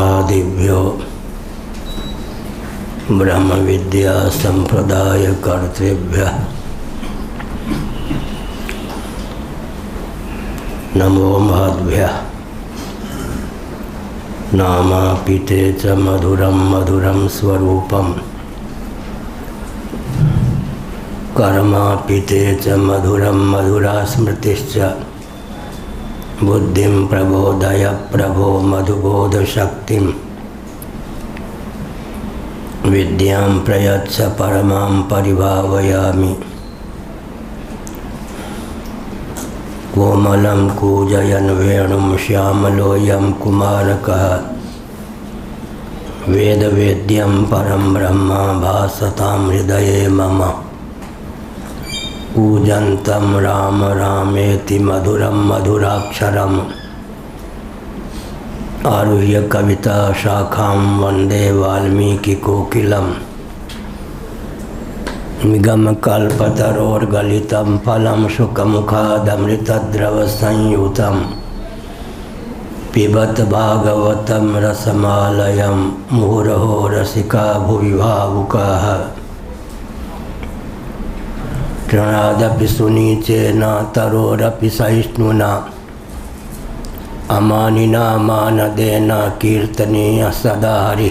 ब्रह्मादिभ्यो ब्रह्म विद्या संप्रदाय कर्तृभ्यः नमो महद्भ्यः। नामापिते च मधुरं मधुरं स्वरूपम् कर्मापिते च मधुरं मधुरा स्मृतिश्च बुद्धिं प्रबोधय प्रभो मधुबोधशक्तिं विद्यां प्रयच्छ परमां परिभावयामि। कोमलं कूजयन् वेणुं श्यामलोऽयं कुमारकः वेदवेद्यं परं ब्रह्म भासतां हृदये मम। कूजन्तं राम रामेति मधुरं मधुराक्षरम् आरुह्य कविता शाखां वन्दे वाल्मीकिकोकिलम्। निगमकल्पतरोर्गलितं फलं शुकमुखादमृतद्रवसंयुतं पिबत भागवतं रसमालयं मुहुरहो रसिका भुवि भावुकाः। तृणादपि सुनीचेन तरोरपि सहिष्णुना अमानिना मानदेन कीर्तनीय सदा हरि।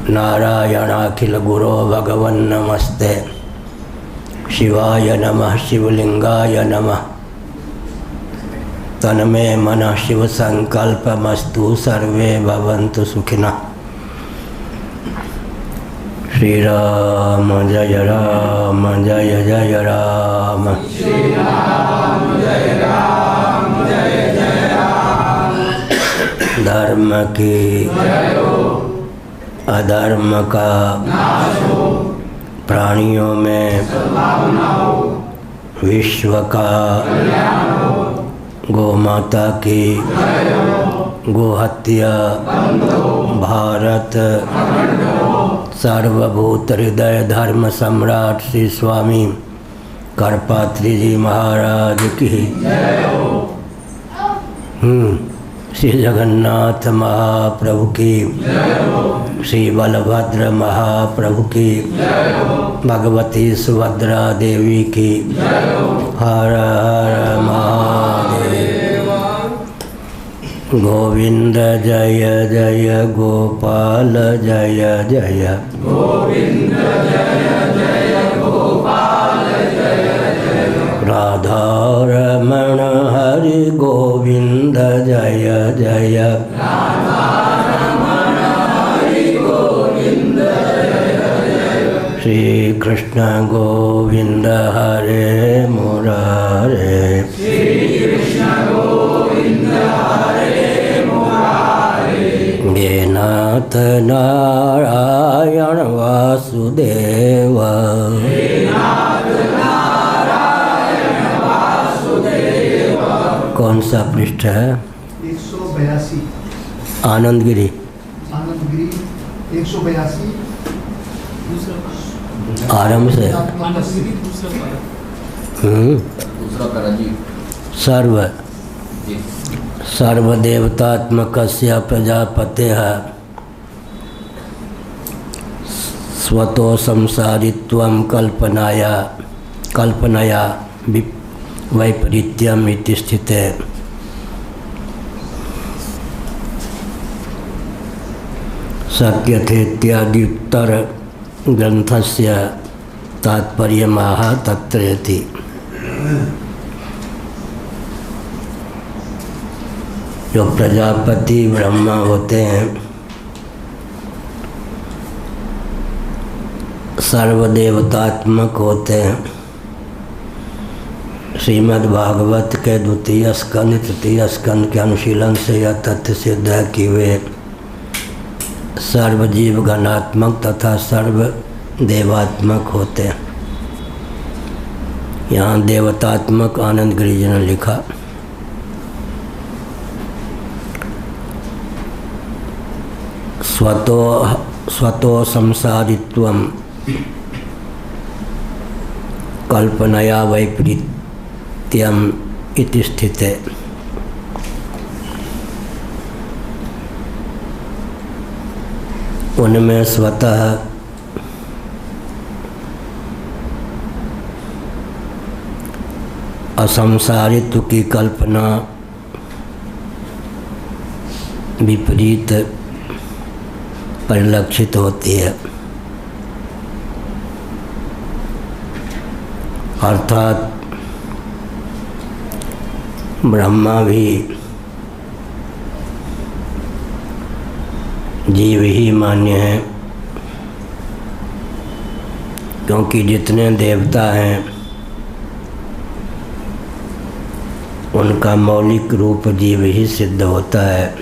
नारायणाखिल गुरो भगवन् नमस्ते शिवाय नमः शिवलिंगाय नमः। तन्मे मनः शिव संकल्पमस्तु सर्वे भवन्तु सुखिनः। श्री राम जय राम जय जय राम। श्री राम जय राम जय जय राम। धर्म की अधर्म का नाश हो, प्राणियों में सद्भावना हो, विश्व का कल्याण हो, गोमाता की जय हो, गोहत्या बंद हो, भारत अखंड हो। सर्वभूत हृदय धर्म सम्राट श्री स्वामी करपात्री जी महाराज की जय हो। श्री जगन्नाथ महाप्रभु की जय हो, श्री बलभद्र महाप्रभु की जय हो, भगवती सुभद्रा देवी की जय हो। हर हर महादेव। गोविंद जय जय गोपाल जय जय गोविंद जय जय गोपाल जय जय। राधा रमण हरि गोविंद जय जय राधा रमण हरि गोविंद जय जय। श्री कृष्ण गोविंद हरे मुरारे। श्री कृष्ण गोविंद हरे मुरारे। हे नाथ नारायण वासुदेव। हे नाथ नारायण वासुदेव। कौन सा पृष्ठ है? 182 आनंदगिरी। आनंदगिरी 182 आरंभ से दूसरा पैराजी। सर्व सर्वदेवतात्मकस्य प्रजापतेः स्वतो संसारित्वं कल्पनया वैपरीत्यम् इति स्थिते। शक्यते उत्तर ग्रंथस्य तात्पर्यमाह तत्रयति। जो प्रजापति ब्रह्मा होते हैं सर्वदेवतात्मक होते हैं। श्रीमद् भागवत के द्वितीय स्कंद तृतीय स्कंद के अनुशीलन से यह तथ्य सिद्ध है कि वे सर्वजीव गणात्मक तथा सर्व देवात्मक होते हैं। यहाँ देवतात्मक आनंद गिरि जी ने लिखा। स्वतो संसारित्वं कल्पनया वैपरीत्यम् इति स्थिते। उनमें स्वतः असंसारित्व की कल्पना विपरीत परिलक्षित होती है। अर्थात ब्रह्मा भी जीव ही मान्य है, क्योंकि जितने देवता हैं उनका मौलिक रूप जीव ही सिद्ध होता है।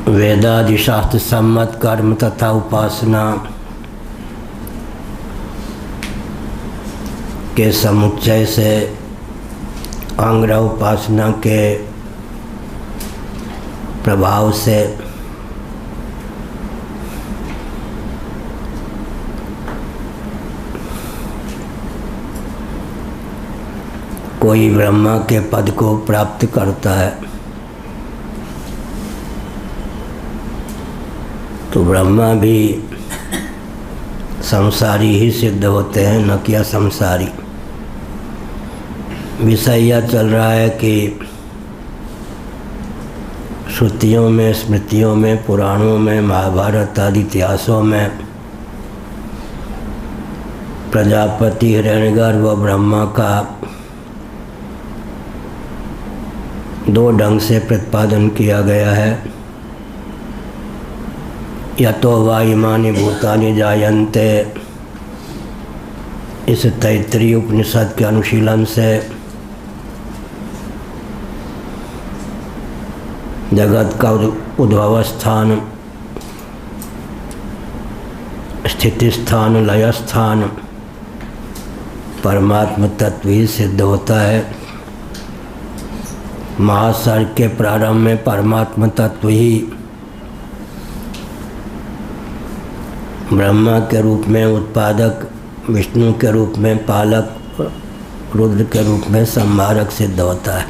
वेदादि शास्त्र सम्मत कर्म तथा उपासना के समुच्चय से अंग्रह उपासना के प्रभाव से कोई ब्रह्मा के पद को प्राप्त करता है, तो ब्रह्मा भी संसारी ही सिद्ध होते हैं, न कि असंसारी। विषय यह चल रहा है कि श्रुतियों में, स्मृतियों में, पुराणों में, महाभारत आदि इतिहासों में प्रजापति, हिरण्यगर्भ व ब्रह्मा का दो ढंग से प्रतिपादन किया गया है। यतो वा इमानि भूतानि जायन्ते, इस तैत्तिरीय उपनिषद के अनुशीलन से जगत का उद्भव स्थान, स्थिति स्थान, लय स्थान परमात्म तत्व ही सिद्ध होता है। महासर्ग के प्रारंभ में परमात्म तत्व ही ब्रह्मा के रूप में उत्पादक, विष्णु के रूप में पालक, रुद्र के रूप में संहारक सिद्ध होता है।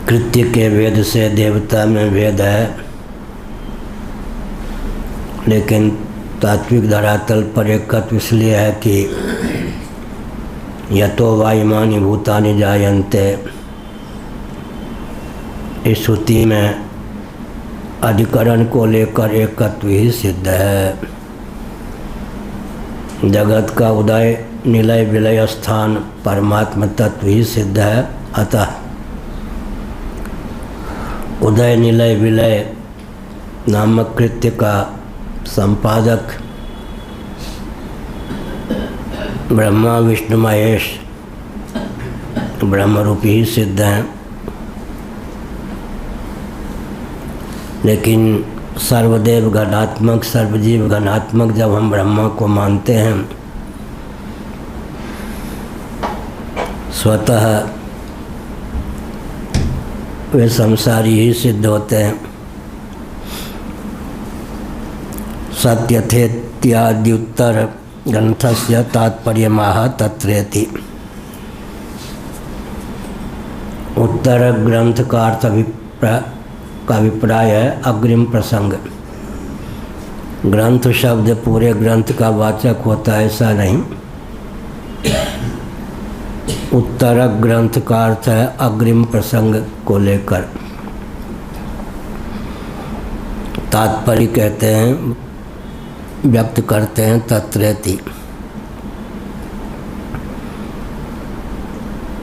कृत्य के वेद से देवता में भेद है, लेकिन तात्विक धरातल पर एकत्व इसलिए है कि यतो वा इमानि भूतानि जायन्ते, इस श्रुति में अधिकरण को लेकर एकत्व ही सिद्ध है। जगत का उदय, निलय, विलय स्थान परमात्म तत्व ही सिद्ध है। अतः उदय, निलय, विलय नामक कृत्य का संपादक ब्रह्मा, विष्णु, महेश ब्रह्मरूपी ही सिद्ध हैं। लेकिन सर्वदेव घनात्मक, सर्वजीव घनात्मक जब हम ब्रह्मा को मानते हैं, स्वतः वे संसारी ही सिद्ध होते हैं। सत्यथेत्याद्युत्तर ग्रंथस्य तात्पर्यमाह तत्रेति। उत्तर ग्रंथ का अर्थ का अभिप्राय है अग्रिम प्रसंग। ग्रंथ शब्द पूरे ग्रंथ का वाचक होता है ऐसा नहीं। उत्तर ग्रंथ का अर्थ है अग्रिम प्रसंग को लेकर। तात्पर्य कहते हैं, व्यक्त करते हैं तत्रेति।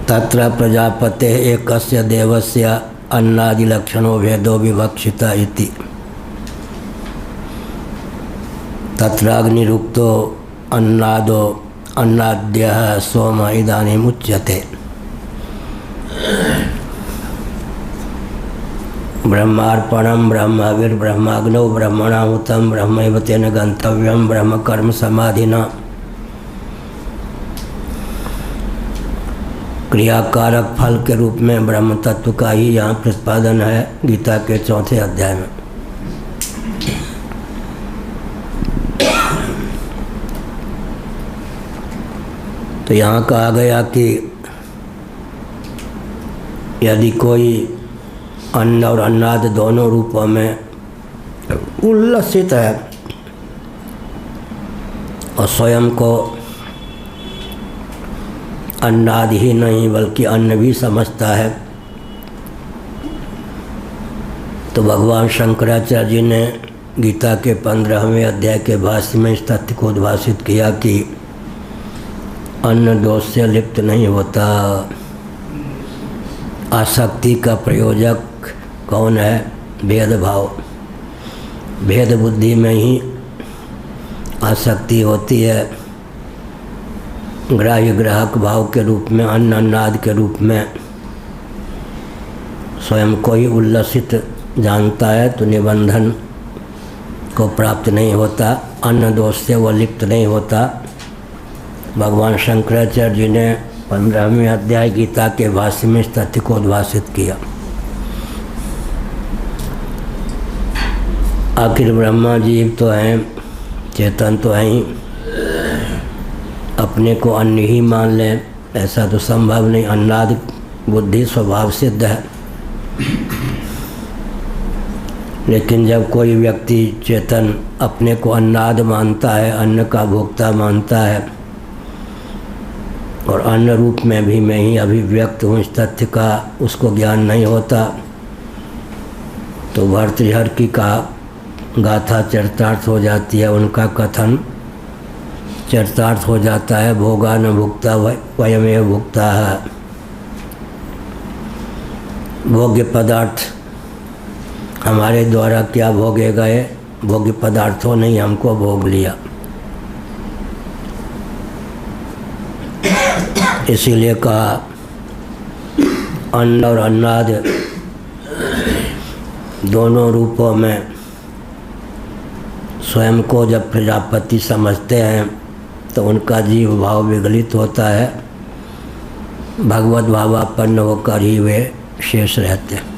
तत्र प्रजापते एकस्य देवस्य अन्नादिलक्षणो भेदो विवक्षिता इति। तत्राग्निरुक्तो अन्नादो अन्नाद्यः सोम इदानीमुच्यते। ब्रह्मार्पणं ब्रह्मविर्ब्रह्माग्नौ ब्रह्मणाहुतं ब्रह्मैव तेन गन्तव्यं ब्रह्मकर्म समाधिना। क्रियाकारक फल के रूप में ब्रह्म तत्व का ही यहाँ प्रतिपादन है गीता के 4 अध्याय में। तो यहाँ कहा गया कि यदि कोई अन्न और अन्नाद दोनों रूपों में उल्लसित है और स्वयं को अन्नाद ही नहीं बल्कि अन्न भी समझता है, तो भगवान शंकराचार्य जी ने गीता के 15वें अध्याय के भाष्य में इस तथ्य को उद्भाषित किया कि अन्न दोष से लिप्त नहीं होता। आसक्ति का प्रयोजक कौन है? भेदभाव। भेद बुद्धि में ही आसक्ति होती है। ग्राह्य ग्राहक भाव के रूप में, अन्न अन्नाद के रूप में स्वयं को ही उल्लसित जानता है तो निबंधन को प्राप्त नहीं होता, अन्न दोष से वह लिप्त नहीं होता। भगवान शंकराचार्य जी ने 15वें अध्याय गीता के भाष्य में इस तथ्य को उद्भाषित किया। आखिर ब्रह्मा जीव तो हैं, चेतन तो हैं ही, अपने को अन्न ही मान लें ऐसा तो संभव नहीं। अन्नाद बुद्धि स्वभाव सिद्ध है। लेकिन जब कोई व्यक्ति चेतन अपने को अन्नाद मानता है, अन्न का भोक्ता मानता है और अन्न रूप में भी मैं ही अभिव्यक्त हूँ, इस तथ्य का उसको ज्ञान नहीं होता, तो भर्तृहरि की गाथा चरितार्थ हो जाती है। उनका कथन चरितार्थ हो जाता है। भोगा न भुक्ता वयमेव भुक्ता है। भोग्य पदार्थ हमारे द्वारा क्या भोगे गए, भोग्य पदार्थों ने ही हमको भोग लिया। इसीलिए कहा अन्न और अन्नाद दोनों रूपों में स्वयं को जब प्रजापति समझते हैं तो उनका जीव भाव विगलित होता है, भगवत भावापन्न होकर ही वे शेष रहते हैं।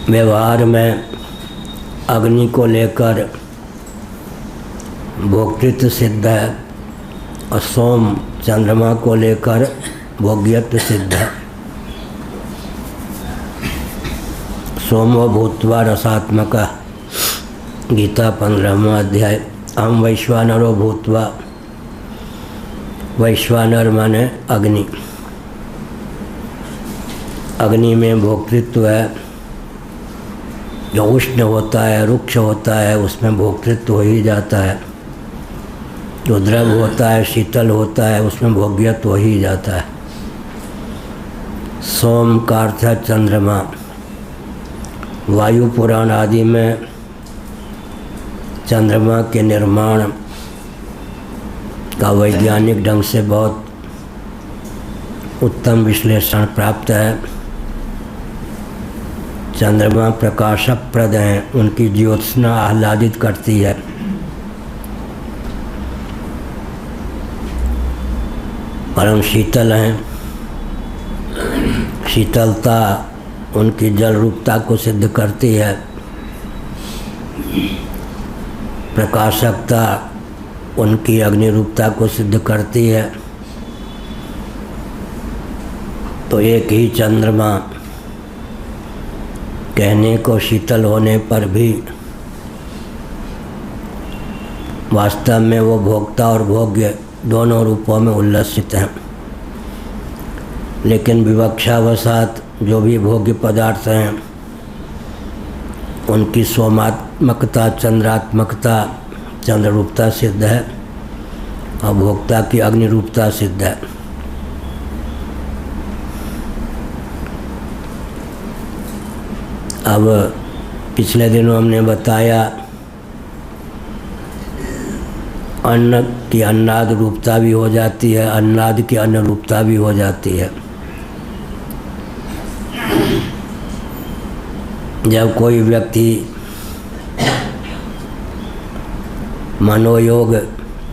व्यवहार में अग्नि को लेकर भोक्तृत्व सिद्ध है और सोम चंद्रमा को लेकर भोग्यत्व सिद्ध है। सोमो भूत्वा रसात्मक, गीता 15वां अध्याय। हम वैश्वानरो भूत्वा, वैश्वानर माने अग्नि। अग्नि में भोक्तृत्व है, जो उष्ण होता है, रुक्ष होता है, उसमें भोक्तृत्व हो ही जाता है। जो द्रव होता है, शीतल होता है, उसमें भोग्यत्व हो ही जाता है। सोम का अर्थ है चंद्रमा। वायु पुराण आदि में चंद्रमा के निर्माण का वैज्ञानिक ढंग से बहुत उत्तम विश्लेषण प्राप्त है। चंद्रमा प्रकाशप्रद हैं, उनकी ज्योत्सना आह्लादित करती है। परम शीतल हैं, शीतलता उनकी जल रूपता को सिद्ध करती है। प्रकाशकता उनकी अग्नि रूपता को सिद्ध करती है। तो एक ही चंद्रमा कहने को शीतल होने पर भी वास्तव में वो भोक्ता और भोग्य दोनों रूपों में उल्लसित हैं। लेकिन विवक्षावशात जो भी भोग्य पदार्थ हैं उनकी सोमात्मकता, चंद्रात्मकता, चंद्र रूपता सिद्ध है और भोक्ता की अग्नि रूपता सिद्ध है। अब पिछले दिनों हमने बताया अन्न की अन्नाद रूपता भी हो जाती है, अन्नाद की अन्न रूपता भी हो जाती है। जब कोई व्यक्ति मनोयोग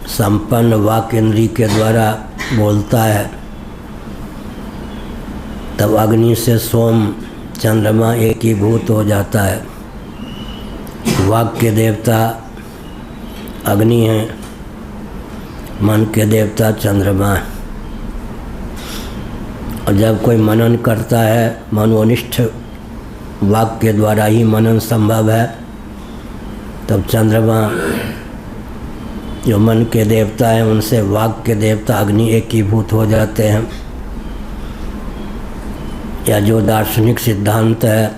संपन्न वाक इंद्री के द्वारा बोलता है तब अग्नि से सोम चंद्रमा एकीभूत हो जाता है। वाक के देवता अग्नि हैं, मन के देवता चंद्रमा है। और जब कोई मनन करता है, मनोनिष्ठ वाक्य के द्वारा ही मनन संभव है, तब चंद्रमा जो मन के देवता हैं उनसे वाक्य के देवता अग्नि एकीभूत हो जाते हैं। या जो दार्शनिक सिद्धांत है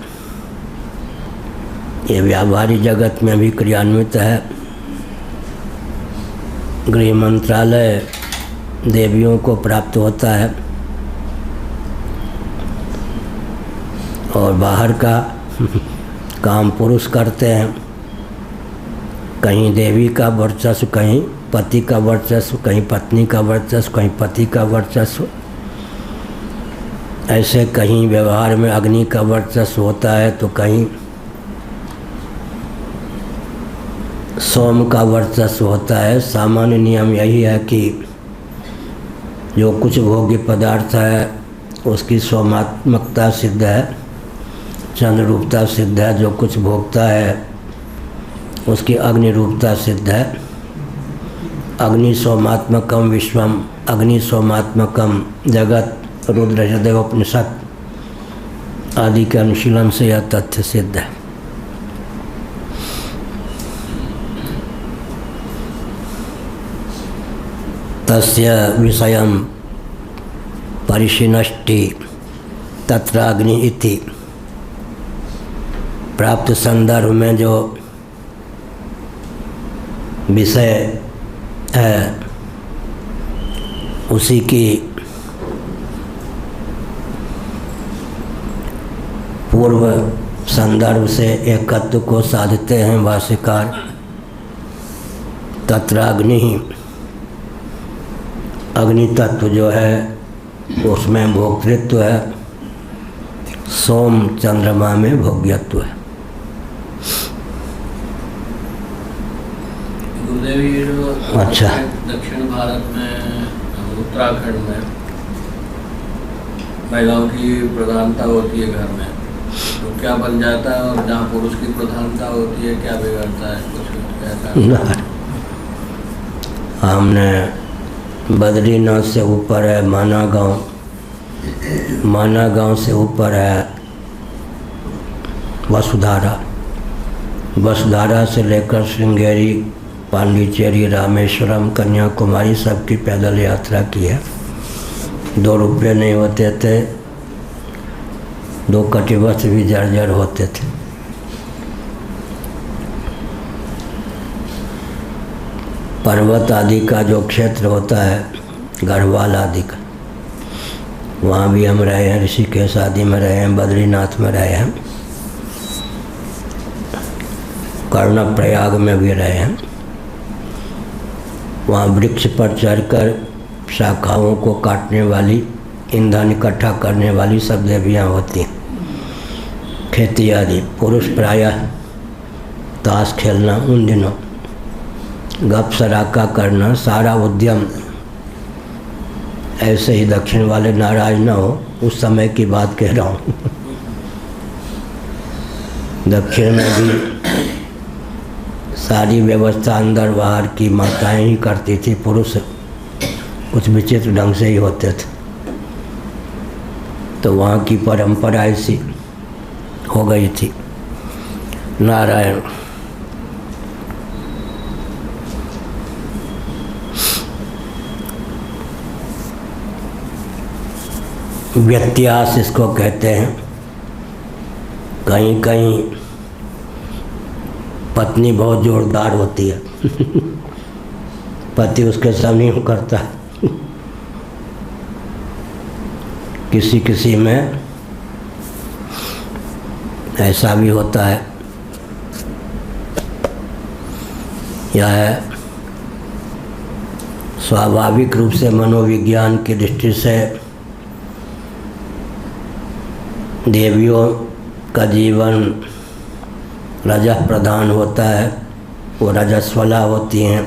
ये व्यावहारिक जगत में भी क्रियान्वित है। गृह मंत्रालय देवियों को प्राप्त होता है और बाहर का काम पुरुष करते हैं। कहीं देवी का वर्चस्व, कहीं पति का वर्चस्व, कहीं पत्नी का वर्चस्व, कहीं पति का वर्चस्व। ऐसे कहीं व्यवहार में अग्नि का वर्चस्व होता है तो कहीं सोम का वर्चस्व होता है। सामान्य नियम यही है कि जो कुछ भोग्य पदार्थ है उसकी सोमात्मकता सिद्ध है, चंद्र रूपता सिद्ध है। जो कुछ भोगता है उसकी अग्नि रूपता सिद्ध है। अग्नि सोमात्मकम विश्वम, अग्नि सोमात्मकम जगत, रुद्र हृदय उपनिषद आदि के अनुशीलन से यह तथ्य सिद्ध है। तस्य विषयम परिशिनष्टि तत्र अग्नि इति। प्राप्त संदर्भ में जो विषय है उसी की पूर्व संदर्भ से एकत्व को साधते हैं भाष्यकार। तत्र अग्नि ही, अग्नि तत्व जो है उसमें भोक्तृत्व है, सोम चंद्रमा में भोग्यत्व है। गुरुदेव ये जो अच्छा। दक्षिण भारत में उत्तराखंड में महिलाओं की प्रधानता होती है घर में, तो क्या बन जाता है? और जहाँ पुरुष की प्रधानता होती है क्या बिगड़ता है? कुछ ऐसा हमने बद्रीनाथ से ऊपर है माना गांव, माना गांव से ऊपर है वसुधारा, वसुधारा से लेकर श्रृंगेरी, पांडिचेरी, रामेश्वरम, कन्याकुमारी सबकी पैदल यात्रा की है। 2 रुपये नहीं होते थे, 2 कटिबस्त्र भी जर्जर होते थे। पर्वत आदि का जो क्षेत्र होता है, गढ़वाल आदि का, वहाँ भी हम रहे हैं। ऋषिकेश आदि में रहे हैं, बद्रीनाथ में रहे हैं, कर्णप्रयाग में भी रहे हैं। वहाँ वृक्ष पर चढ़कर शाखाओं को काटने वाली, ईंधन इकट्ठा करने वाली सब देवियाँ होती हैं। खेती आदि, पुरुष प्रायः ताश खेलना उन दिनों, गप सराका करना, सारा उद्यम ऐसे ही दक्षिण वाले नाराज न हो, उस समय की बात कह रहा हूँ। दक्षिण में भी सारी व्यवस्था अंदर बाहर की माताएं ही करती थी, पुरुष कुछ विचित्र ढंग से ही होते थे। तो वहाँ की परंपरा ऐसी हो गई थी। नारायण। व्यत्यास इसको कहते हैं। कहीं कहीं पत्नी बहुत जोरदार होती है, पति उसके सामने करता है। किसी किसी में ऐसा भी होता है। यह स्वाभाविक रूप से मनोविज्ञान की दृष्टि से देवियों का जीवन रजः प्रधान होता है, वो रजस्वला होती हैं।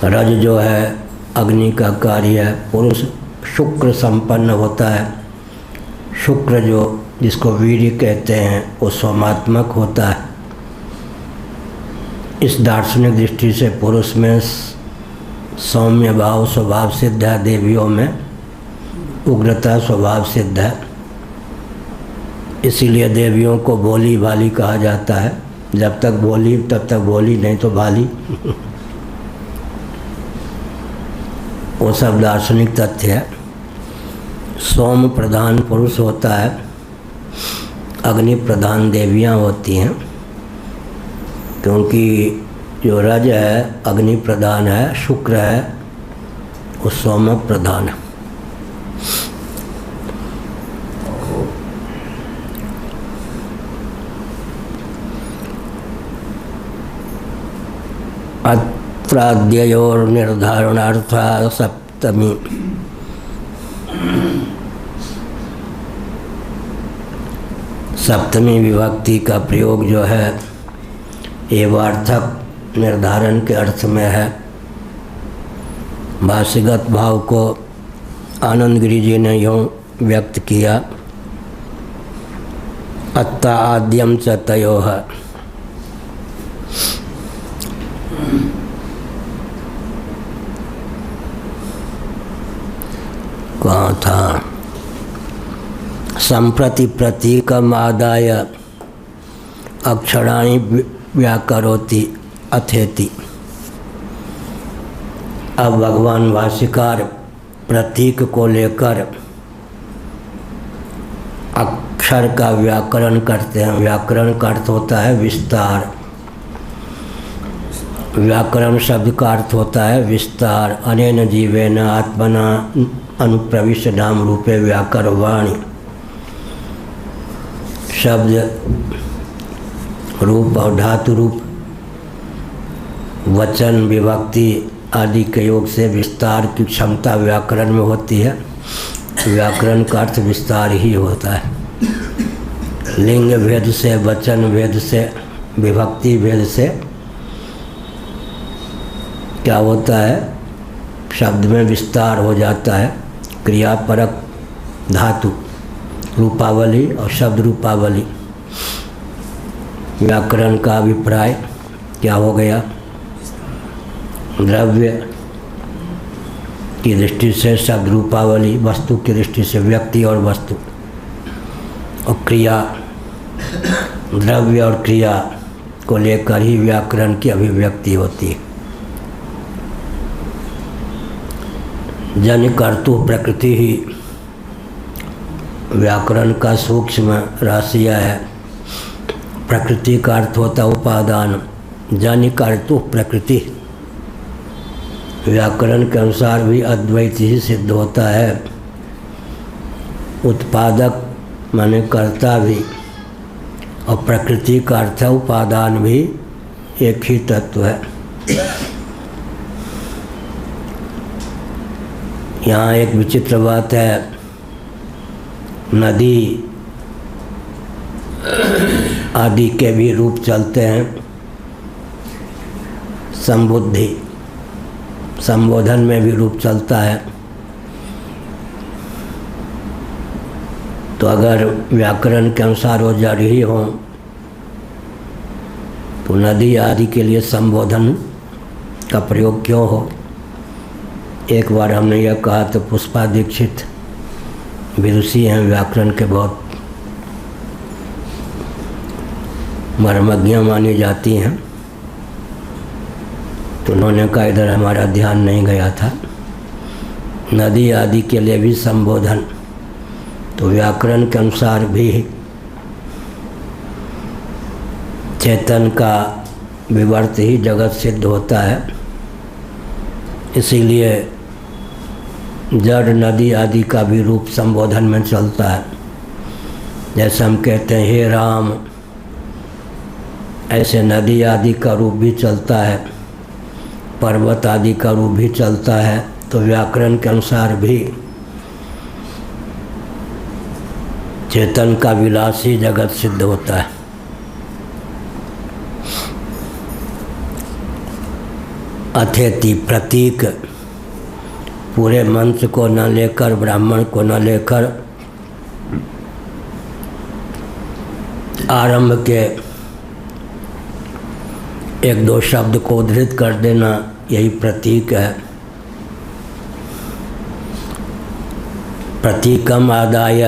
रज जो है अग्नि का कार्य है। पुरुष शुक्र संपन्न होता है। शुक्र जो जिसको वीर्य कहते हैं वो सोमात्मक होता है। इस दार्शनिक दृष्टि से पुरुष में सौम्य भाव स्वभाव सिद्ध है, देवियों में उग्रता स्वभाव सिद्ध है। इसीलिए देवियों को भोली भाली कहा जाता है। जब तक भोली तब तक भोली, नहीं तो भाली। वो सब दार्शनिक तथ्य है। सोम प्रधान पुरुष होता है, अग्नि प्रधान देवियाँ होती हैं, क्योंकि जो रज है अग्नि प्रधान है, शुक्र है वो सोम प्रधान है। अत्राद्ययोर निर्धारणार्थ सप्तमी। सप्तमी विभक्ति का प्रयोग जो है एवार्थक निर्धारण के अर्थ में है। भाष्यगत भाव को आनंद गिरि जी ने यूँ व्यक्त किया, अत्ता आद्यम च तयोः। कहाँ था? संप्रति प्रतीकम आदाय अक्षराणि व्याकरोति अथेति। अब भगवान भाष्यकार प्रतीक को लेकर अक्षर का व्याकरण करते हैं। व्याकरण का अर्थ होता है विस्तार। व्याकरण शब्द का अर्थ होता है विस्तार। अनेन जीवेन आत्मना अनुप्रविश्य नाम रूपे व्याकरवाणी। शब्द रूप और धातु रूप वचन विभक्ति आदि के योग से विस्तार की क्षमता व्याकरण में होती है। व्याकरण का अर्थ विस्तार ही होता है। लिंग भेद से, वचन भेद से, विभक्ति भेद से क्या होता है? शब्द में विस्तार हो जाता है। क्रियापरक धातु रूपावली और शब्द रूपावली। व्याकरण का अभिप्राय क्या हो गया? द्रव्य की दृष्टि से शब्द रूपावली, वस्तु की दृष्टि से व्यक्ति और वस्तु, और क्रिया, द्रव्य और क्रिया को लेकर ही व्याकरण की अभिव्यक्ति होती है। जन कर्तु प्रकृति ही व्याकरण का सूक्ष्म राशिया है। प्रकृति का अर्थ होता उपादान। जन कर्तु प्रकृति व्याकरण के अनुसार भी अद्वैत ही सिद्ध होता है। उत्पादक माने कर्ता भी, और प्रकृति का अर्थ उपादान भी एक ही तत्व है। यहाँ एक विचित्र बात है, नदी आदि के भी रूप चलते हैं। संबुद्धि, संबोधन में भी रूप चलता है। तो अगर व्याकरण के अनुसार वो जड़ ही हो तो नदी आदि के लिए संबोधन का प्रयोग क्यों हो? एक बार हमने यह कहा तो पुष्पा दीक्षित विदुषी हैं, व्याकरण के बहुत मर्मज्ञ मानी जाती हैं, तो उन्होंने कहा इधर हमारा ध्यान नहीं गया था। नदी आदि के लिए भी संबोधन, तो व्याकरण के अनुसार भी चेतन का विवर्त ही जगत सिद्ध होता है। इसीलिए जड़ नदी आदि का भी रूप संबोधन में चलता है। जैसे हम कहते हैं हे राम, ऐसे नदी आदि का रूप भी चलता है, पर्वत आदि का रूप भी चलता है। तो व्याकरण के अनुसार भी चेतन का विलास ही जगत सिद्ध होता है। अथेति प्रतीक पूरे मंत्र को न लेकर, ब्राह्मण को न लेकर, आरंभ के एक दो शब्द को उद्धृत कर देना, यही प्रतीक है। प्रतीकम आदाय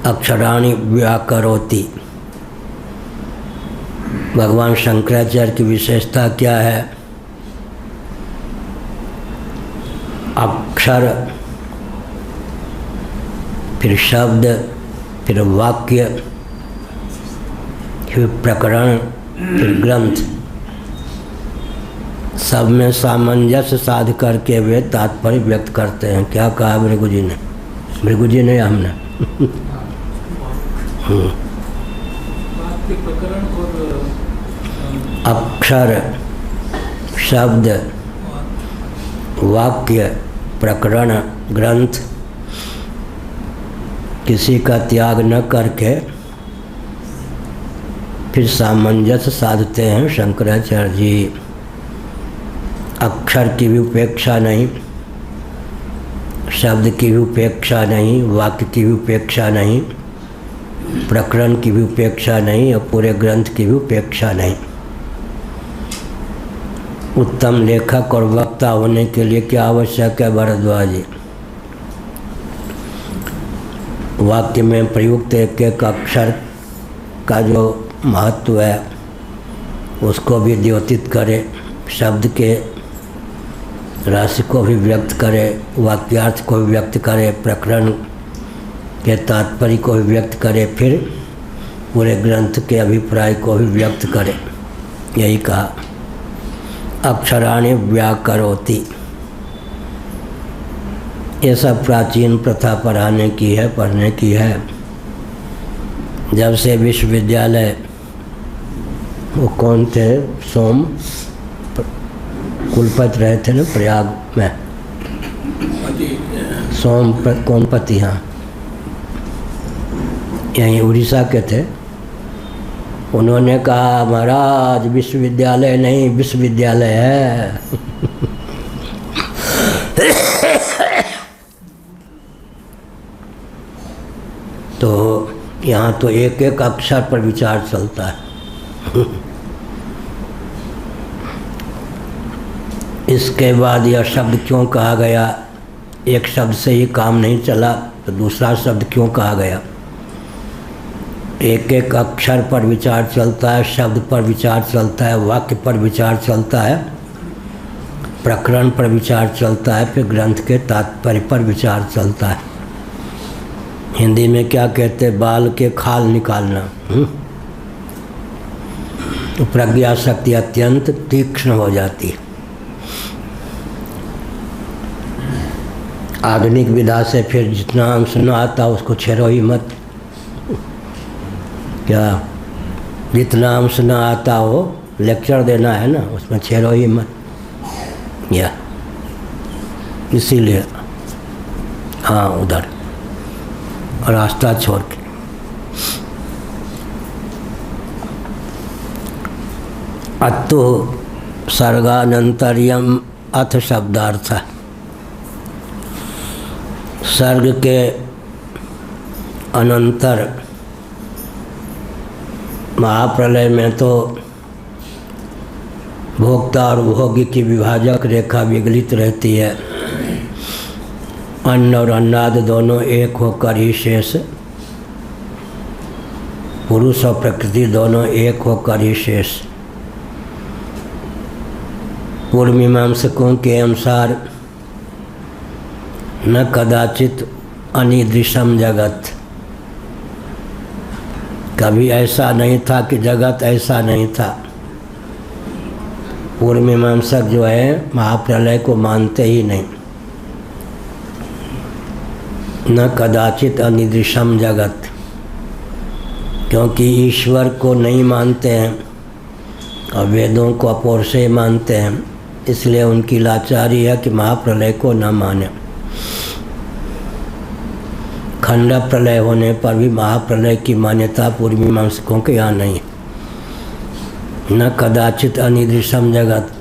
अक्षराणि व्याकरोति। भगवान शंकराचार्य की विशेषता क्या है? अक्षर, फिर शब्द, फिर वाक्य, फिर प्रकरण, फिर ग्रंथ, सब में सामंजस्य साध करके वे तात्पर्य व्यक्त करते हैं। क्या कहा भृगु जी ने? भृगु जी ने या हमने? अक्षर, शब्द, वाक्य, प्रकरण, ग्रंथ, किसी का त्याग न करके फिर सामंजस्य साधते हैं शंकराचार्य जी। अक्षर की भी उपेक्षा नहीं, शब्द की भी उपेक्षा नहीं, वाक्य की भी उपेक्षा नहीं, प्रकरण की भी उपेक्षा नहीं और पूरे ग्रंथ की भी उपेक्षा नहीं। उत्तम लेखक और वक्ता होने के लिए क्या आवश्यक है भरद्वाज जी? वाक्य में प्रयुक्त एक एक अक्षर का जो महत्व है उसको भी द्योतित करे, शब्द के राशि को भी व्यक्त करे, वाक्यार्थ को भी व्यक्त करे, प्रकरण के तात्पर्य को भी व्यक्त करे, फिर पूरे ग्रंथ के अभिप्राय को भी व्यक्त करे। यही कहा अक्षराणि व्याकरोति। ये सब प्राचीन प्रथा पढ़ाने की है, पढ़ने की है। जब से विश्वविद्यालय, वो कौन थे, सोम कुलपति रहे थे ना प्रयाग में, सोम कौनपति, हाँ, यहीं उड़ीसा के थे। उन्होंने कहा महाराज विश्वविद्यालय नहीं विश्वविद्यालय है। तो यहाँ तो एक एक अक्षर पर विचार चलता है। इसके बाद यह शब्द क्यों कहा गया? एक शब्द से ही काम नहीं चला तो दूसरा शब्द क्यों कहा गया? एक एक अक्षर पर विचार चलता है, शब्द पर विचार चलता है, वाक्य पर विचार चलता है, प्रकरण पर विचार चलता है, फिर ग्रंथ के तात्पर्य पर विचार चलता है। हिंदी में क्या कहते हैं? बाल के खाल निकालना। तो प्रज्ञा शक्ति अत्यंत तीक्ष्ण हो जाती है। आधुनिक विधा से फिर जितना अंश न आता उसको छेड़ो ही मत। क्या जितना अंश न आता हो लेक्चर देना है ना, उसमें छेड़ो ही मत। या इसीलिए हाँ उधर रास्ता छोड़ के। अतु सर्गानंतर्यम अथ शब्दार्थ। सर्ग के अनंतर महाप्रलय में तो भोक्ता और भोग्य की विभाजक रेखा विगलित रहती है। अन्न और अन्नाद दोनों एक होकर ही शेष, पुरुष और प्रकृति दोनों एक होकर ही शेष। पूर्व मीमांसकों के अनुसार न कदाचित अनिदृशम जगत, कभी ऐसा नहीं था कि जगत ऐसा नहीं था। पूर्व मीमांसक जो है महाप्रलय को मानते ही नहीं। न कदाचित अनिदृशम जगत, क्योंकि ईश्वर को नहीं मानते हैं और वेदों को अपौरुषेय मानते हैं, इसलिए उनकी लाचारी है कि महाप्रलय को न माने। खंड प्रलय होने पर भी महाप्रलय की मान्यता पूर्व मीमांसकों के यहाँ नहीं है। न कदाचित अनिदृशम जगत,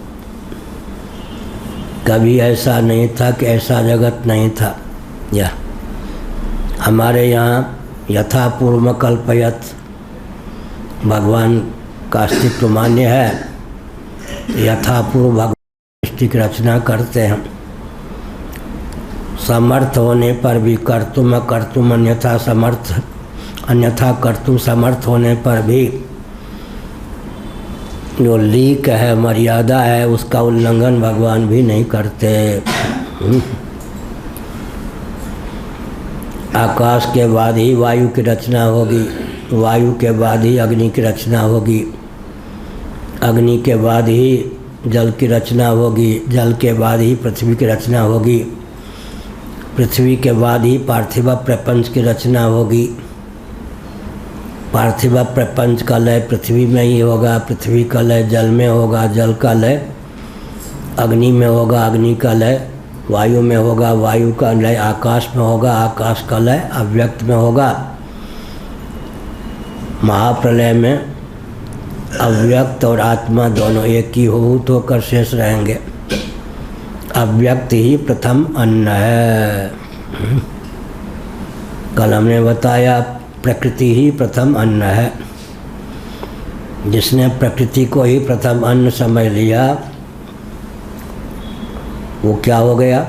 कभी ऐसा नहीं था कि ऐसा जगत नहीं था। या हमारे यहाँ यथा पूर्व कल्पयत, भगवान का अस्तित्व मान्य है। यथा पूर्व भगवान सृष्टि की रचना करते हैं, समर्थ होने पर भी कर्तुम अकर्तुम अन्यथा कर्तुम समर्थ होने पर भी जो लीक है, मर्यादा है, उसका उल्लंघन भगवान भी नहीं करते। आकाश के बाद ही वायु की रचना होगी, वायु के बाद ही अग्नि की रचना होगी, अग्नि के बाद ही जल की रचना होगी, जल के बाद ही पृथ्वी की रचना होगी, पृथ्वी के बाद ही पार्थिव प्रपंच की रचना होगी। पार्थिव प्रपंच का लय पृथ्वी में ही होगा, पृथ्वी का लय जल में होगा, जल का लय अग्नि में होगा, अग्नि का लय वायु में होगा, वायु का लय आकाश में होगा, आकाश का लय अव्यक्त में होगा। महाप्रलय में अव्यक्त और आत्मा दोनों एक ही भूत होकर शेष रहेंगे। अव्यक्त ही प्रथम अन्न है। कल हमने बताया प्रकृति ही प्रथम अन्न है। जिसने प्रकृति को ही प्रथम अन्न समझ लिया वो क्या हो गया?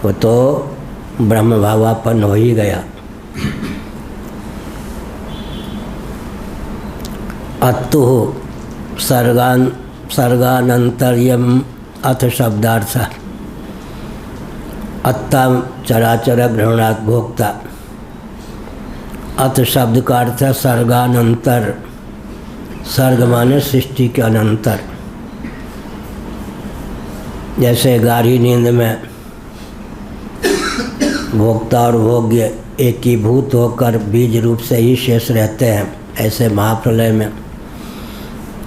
वो तो ब्रह्म भावापन्न हो ही गया। अतुः सर्गानंतर्यम अथ शब्दार्थ। अत्ता चराचर ग्रहणात् भोक्ता। अथ शब्द का अर्थ है सर्गानंतर। सर्ग माने सृष्टि के अनंतर। जैसे गाढ़ी नींद में भोक्ता और भोग्य एकीभूत होकर बीज रूप से ही शेष रहते हैं, ऐसे महाप्रलय में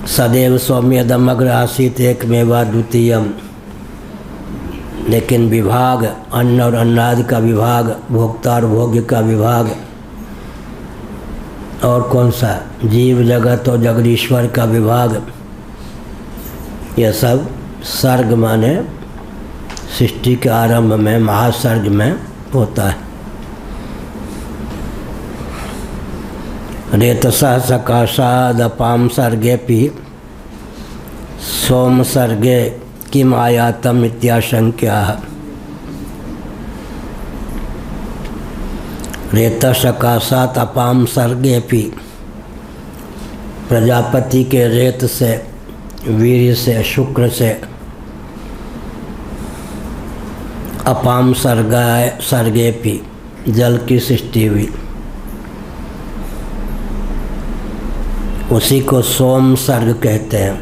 सदैव सौम्यदम अग्र आसीत एकमेवा द्वितीयम। लेकिन विभाग, अन्न और अन्नादि का विभाग, भोक्ता और भोग्य का विभाग, और कौन सा जीव जगत और जगदीश्वर का विभाग, यह सब सर्ग माने सृष्टि के आरंभ में महासर्ग में होता है। रेतसा सकाशाद अपाम सर्गेपि सोम सर्गे किम आयातम इत्याशंक्या। रेत सकाशात अपाम सर्गेपि, प्रजापति के रेत से, वीर्य से, शुक्र से अपाम सर्गेपि जल की सृष्टि हुई। उसी को सोम सर्ग कहते हैं।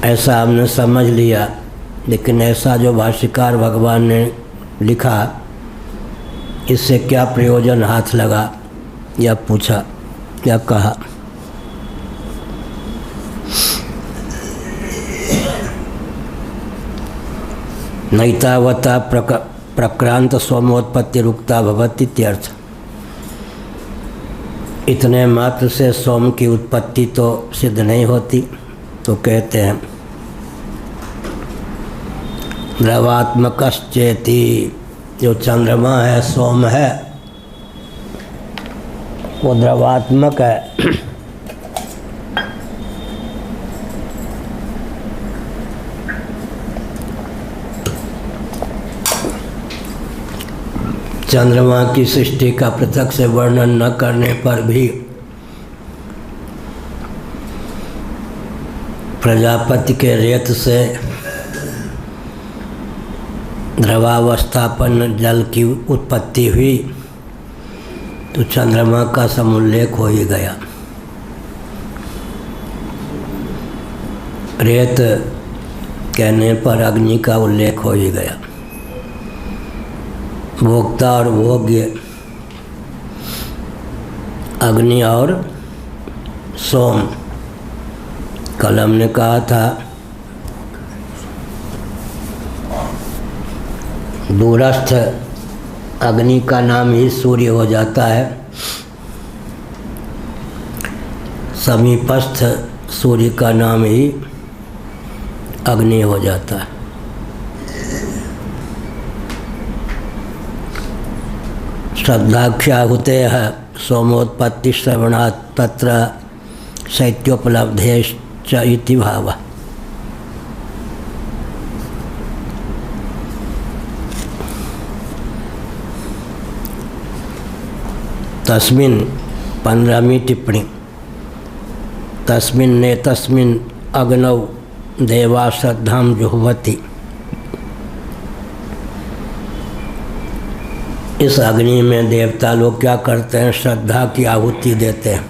ऐसा हमने समझ लिया, लेकिन ऐसा जो भाष्यकार भगवान ने लिखा, इससे क्या प्रयोजन हाथ लगा या पूछा या कहा? नैतावता प्रक्रांत सोमोत्पत्ति रुक्ता भवति इत्यर्थ। इतने मात्र से सोम की उत्पत्ति तो सिद्ध नहीं होती, तो कहते हैं द्रवात्मकश्चेति। जो चंद्रमा है, सोम है, वो द्रवात्मक है। चंद्रमा की सृष्टि का पृथक से वर्णन न करने पर भी प्रजापति के रेत से द्रवावस्थापन्न जल की उत्पत्ति हुई, तो चंद्रमा का समुल्लेख हो ही गया। रेत कहने पर अग्नि का उल्लेख हो ही गया। भोक्ता और भोग्य अग्नि और सोम। कल हमने कहा था दूरस्थ अग्नि का नाम ही सूर्य हो जाता है, समीपस्थ सूर्य का नाम ही अग्नि हो जाता है। श्रद्धाख्याहुते है सोमोत्पत्ति श्रवणात् तत्र शैत्योपलब्धेश्च इति भावः। तस्मिन 15वीं टिप्पणी। तस्मिन ने तस्मिन अग्नौ देवा श्रद्धाम जुह्वति। इस अग्नि में देवता लोग क्या करते हैं? श्रद्धा की आहुति देते हैं।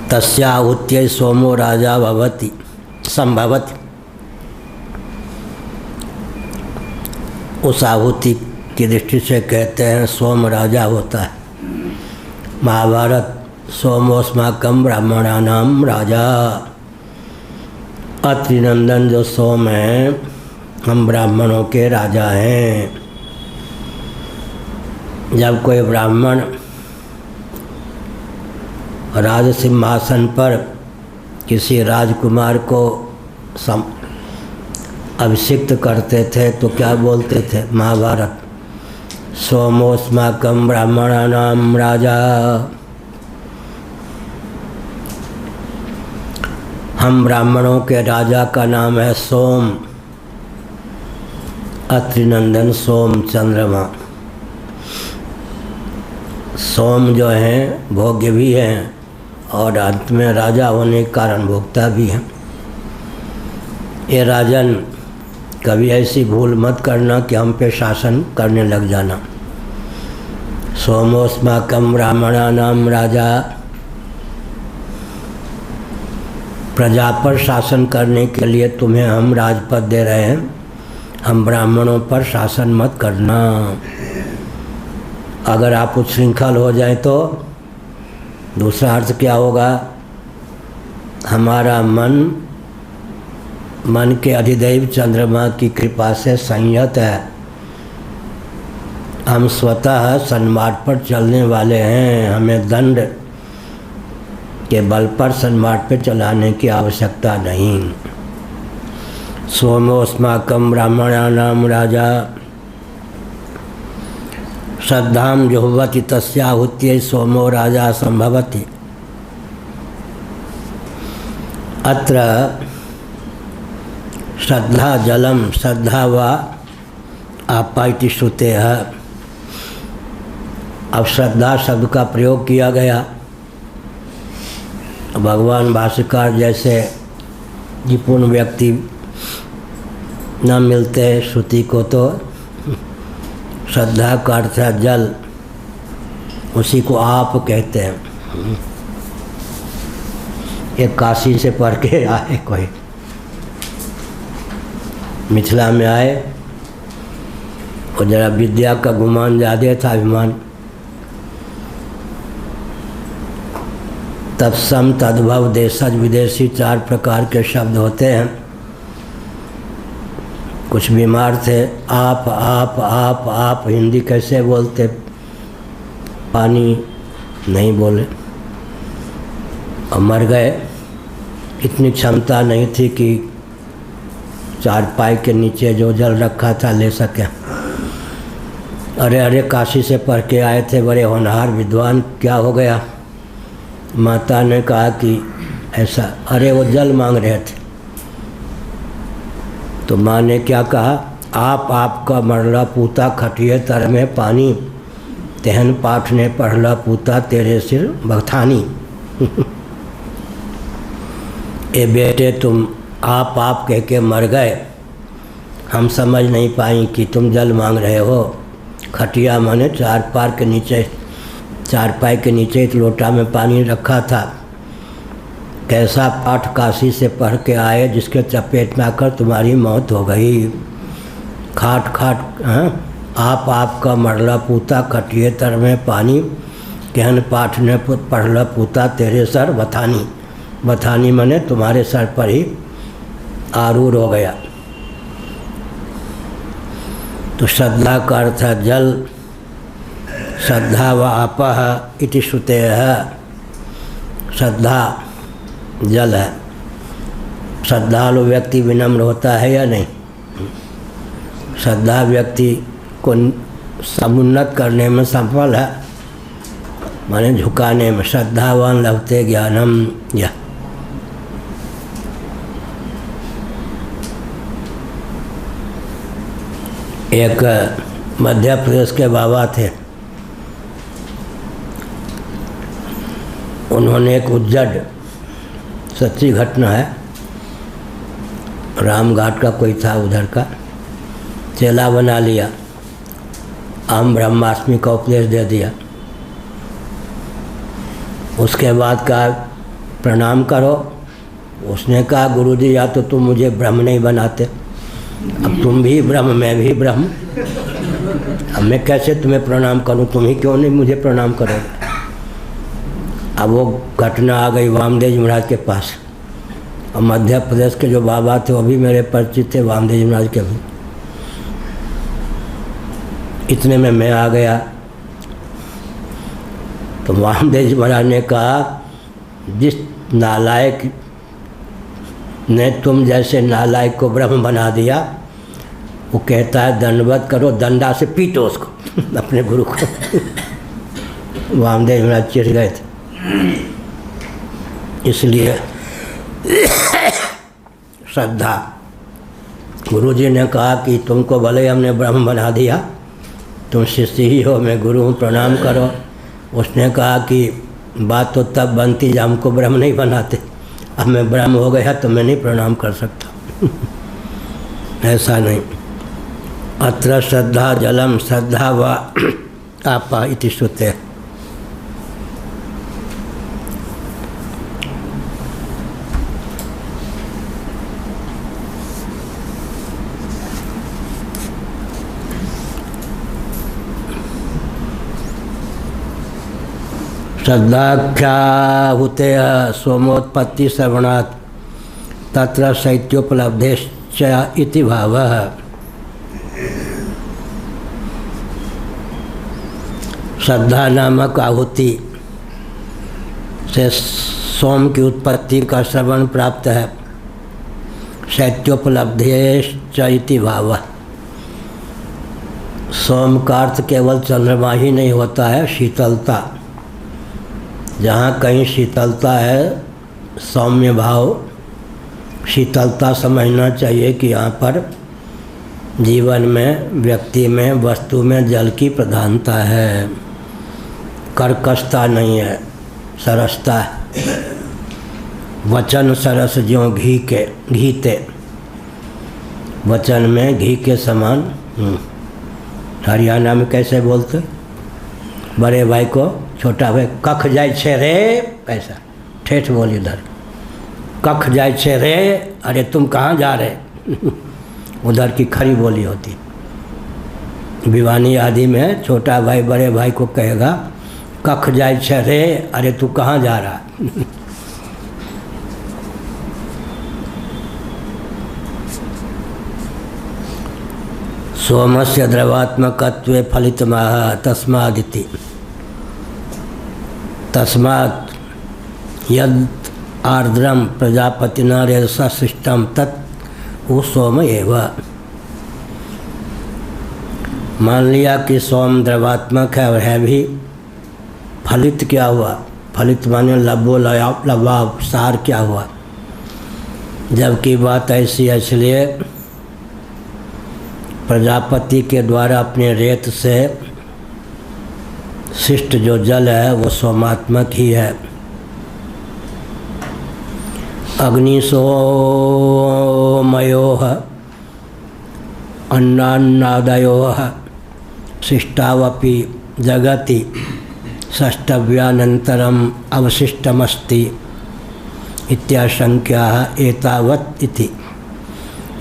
तस्या आहुत्यै सोमो राजा भवति संभवति। उस आहुति की दृष्टि से कहते हैं सोम राजा होता है। महाभारत सोमोस्माकं ब्राह्मणानां राजा। अत्रिनंदन जो सोम है, हम ब्राह्मणों के राजा हैं। जब कोई ब्राह्मण राज सिंहासन पर किसी राजकुमार को अभिषिक्त करते थे तो क्या बोलते थे? महाभारत सोमोस्माकं ब्राह्मणानां राजा। हम ब्राह्मणों के राजा का नाम है सोम। अत्रिनंदन सोम चंद्रमा। सोम जो हैं भोग्य भी हैं और अंत में राजा होने के कारण भोक्ता भी हैं। ये राजन, कभी ऐसी भूल मत करना कि हम पे शासन करने लग जाना। सोमोस्माकं ब्राह्मणानां राजा। प्रजा पर शासन करने के लिए तुम्हें हम राजपद दे रहे हैं। हम ब्राह्मणों पर शासन मत करना। अगर आप उच्छृंखल हो जाए तो दूसरा अर्थ क्या होगा? हमारा मन के अधिदैव चंद्रमा की कृपा से संयत है। हम स्वतः सन्मार्ग पर चलने वाले हैं। हमें दंड के बल पर सन्मार्ग पर चलाने की आवश्यकता नहीं। सोमोस्माकं ब्राह्मणानां राजा। श्रद्धां जुह्वति तस्याहुत्यै सोमो राजा संभवति। अत्र श्रद्धा जलम श्रद्धा व आपा इति श्रुतेः। अब श्रद्धा शब्द का प्रयोग किया गया। भगवान भाष्यकार जैसे निपुण व्यक्ति न मिलते श्रुति को तो श्रद्धा का अर्थ है जल, उसी को आप कहते हैं। एक काशी से पढ़ के आए, कोई मिथिला में आए और जरा विद्या का गुमान ज़्यादा था, अभिमान। तत्सम तद्भव देशज विदेशी 4 प्रकार के शब्द होते हैं। कुछ बीमार थे, आप हिंदी कैसे बोलते? पानी नहीं बोले और मर गए। इतनी क्षमता नहीं थी कि 4 पाई के नीचे जो जल रखा था ले सके। अरे काशी से पढ़ के आए थे, बड़े होनहार विद्वान, क्या हो गया? माता ने कहा कि ऐसा, अरे वो जल मांग रहे थे। तो माँ ने क्या कहा? आपका मरला पूता खटिए तर में पानी, तेहन पाठ ने पढ़ला पूता तेरे सिर बथानी। ए बेटे, तुम आप कह के मर गए। हम समझ नहीं पाई कि तुम जल मांग रहे हो। खटिया माने 4 पार के नीचे, 4 पाई के नीचे एक लोटा में पानी रखा था। कैसा पाठ काशी से पढ़ के आए जिसके चपेट में आकर तुम्हारी मौत हो गई। खाट आपका मरला पूता खटिए तर में पानी, कहन पाठ ने पढ़ला पूता तेरे सर बथानी। बथानी मने तुम्हारे सर पर ही आरूढ़ हो गया। तो श्रद्धा का अर्थ है जल। श्रद्धा व आपः इति श्रुतेः। श्रद्धा जल है। श्रद्धालु व्यक्ति विनम्र होता है या नहीं? श्रद्धा व्यक्ति को समुन्नत करने में सफल है, माने झुकाने में। श्रद्धावान लभते ज्ञानम। या एक मध्य प्रदेश के बाबा थे। उन्होंने एक उज्जड, सच्ची घटना है, रामघाट का कोई था उधर का, चेला बना लिया, अहम ब्रह्मास्मि का उपदेश दे दिया। उसके बाद कहा प्रणाम करो। उसने कहा गुरुजी या तो तुम मुझे ब्रह्म नहीं बनाते, अब तुम भी ब्रह्म मैं भी ब्रह्म, अब मैं कैसे तुम्हें प्रणाम करूं, तुम ही क्यों नहीं मुझे प्रणाम करोगे। अब वो घटना आ गई वामदेव जी महाराज के पास, और मध्य प्रदेश के जो बाबा थे वो भी मेरे परिचित थे, वामदेव जी महाराज के भी। इतने में मैं आ गया तो वामदेव जी महाराज ने कहा जिस नालायक ने तुम जैसे नालायक को ब्रह्म बना दिया, वो कहता है दंडवत करो, डंडा से पीटो उसको अपने गुरु को। वामदेव महाराज चिढ़ गए थे। इसलिए श्रद्धा, गुरुजी ने कहा कि तुमको भले हमने ब्रह्म बना दिया, तुम शिष्य ही हो, मैं गुरु हूँ, प्रणाम करो। उसने कहा कि बात तो तब बनती जब हमको ब्रह्म नहीं बनाते, अब मैं ब्रह्म हो गया तो मैं नहीं प्रणाम कर सकता। ऐसा नहीं। अत्र श्रद्धा जलम श्रद्धा व आपा इति श्रुते। श्रद्धाख्याहुते सोमोत्पत्ति श्रवणात् तत्र शैत्योपलब्धेश्च इति भावः। श्रद्धा नामक आहुति से सोम की उत्पत्ति का श्रवण प्राप्त है। शैत्योपलब्धेश्च इति भावः। सोम का अर्थ केवल चंद्रमा ही नहीं होता है, शीतलता। जहाँ कहीं शीतलता है, सौम्य भाव, शीतलता समझना चाहिए कि यहाँ पर जीवन में, व्यक्ति में, वस्तु में जल की प्रधानता है, कर्कशता नहीं है, सरसता है। वचन सरस ज्यों घीते, वचन में घी के समान। हरियाणा में कैसे बोलते, बड़े भाई को छोटा भाई कख जाए छे रे, ऐसा ठेठ बोली उधर, कख जाए छे रे, अरे तुम कहाँ जा रहे। उधर की खरी बोली होती। भिवानी आदि में छोटा भाई बड़े भाई को कहेगा कख जाए छे रे, अरे तू कहाँ जा रहा। सोमस्य द्रवात्मकत्वे फलितमाह तस्मादिति। तस्मात् यद आर्द्रम प्रजापतिना रेजसा सृष्टम तत् वो सोम एव। मान लिया कि सोम द्रवात्मक है और है भी, फलित क्या हुआ, फलित माने लबो लबाव सार क्या हुआ। जबकि बात ऐसी है, इसलिए प्रजापति के द्वारा अपने रेत से शिष्ट जो जल है वो सोमात्मक ही है। अग्निसोमयोः अन्नान्नादयोः शिष्टावपि जगति षष्टव्यानन्तरम् अवशिष्टमस्ति इत्याशङ्क्याः एतावत् इति।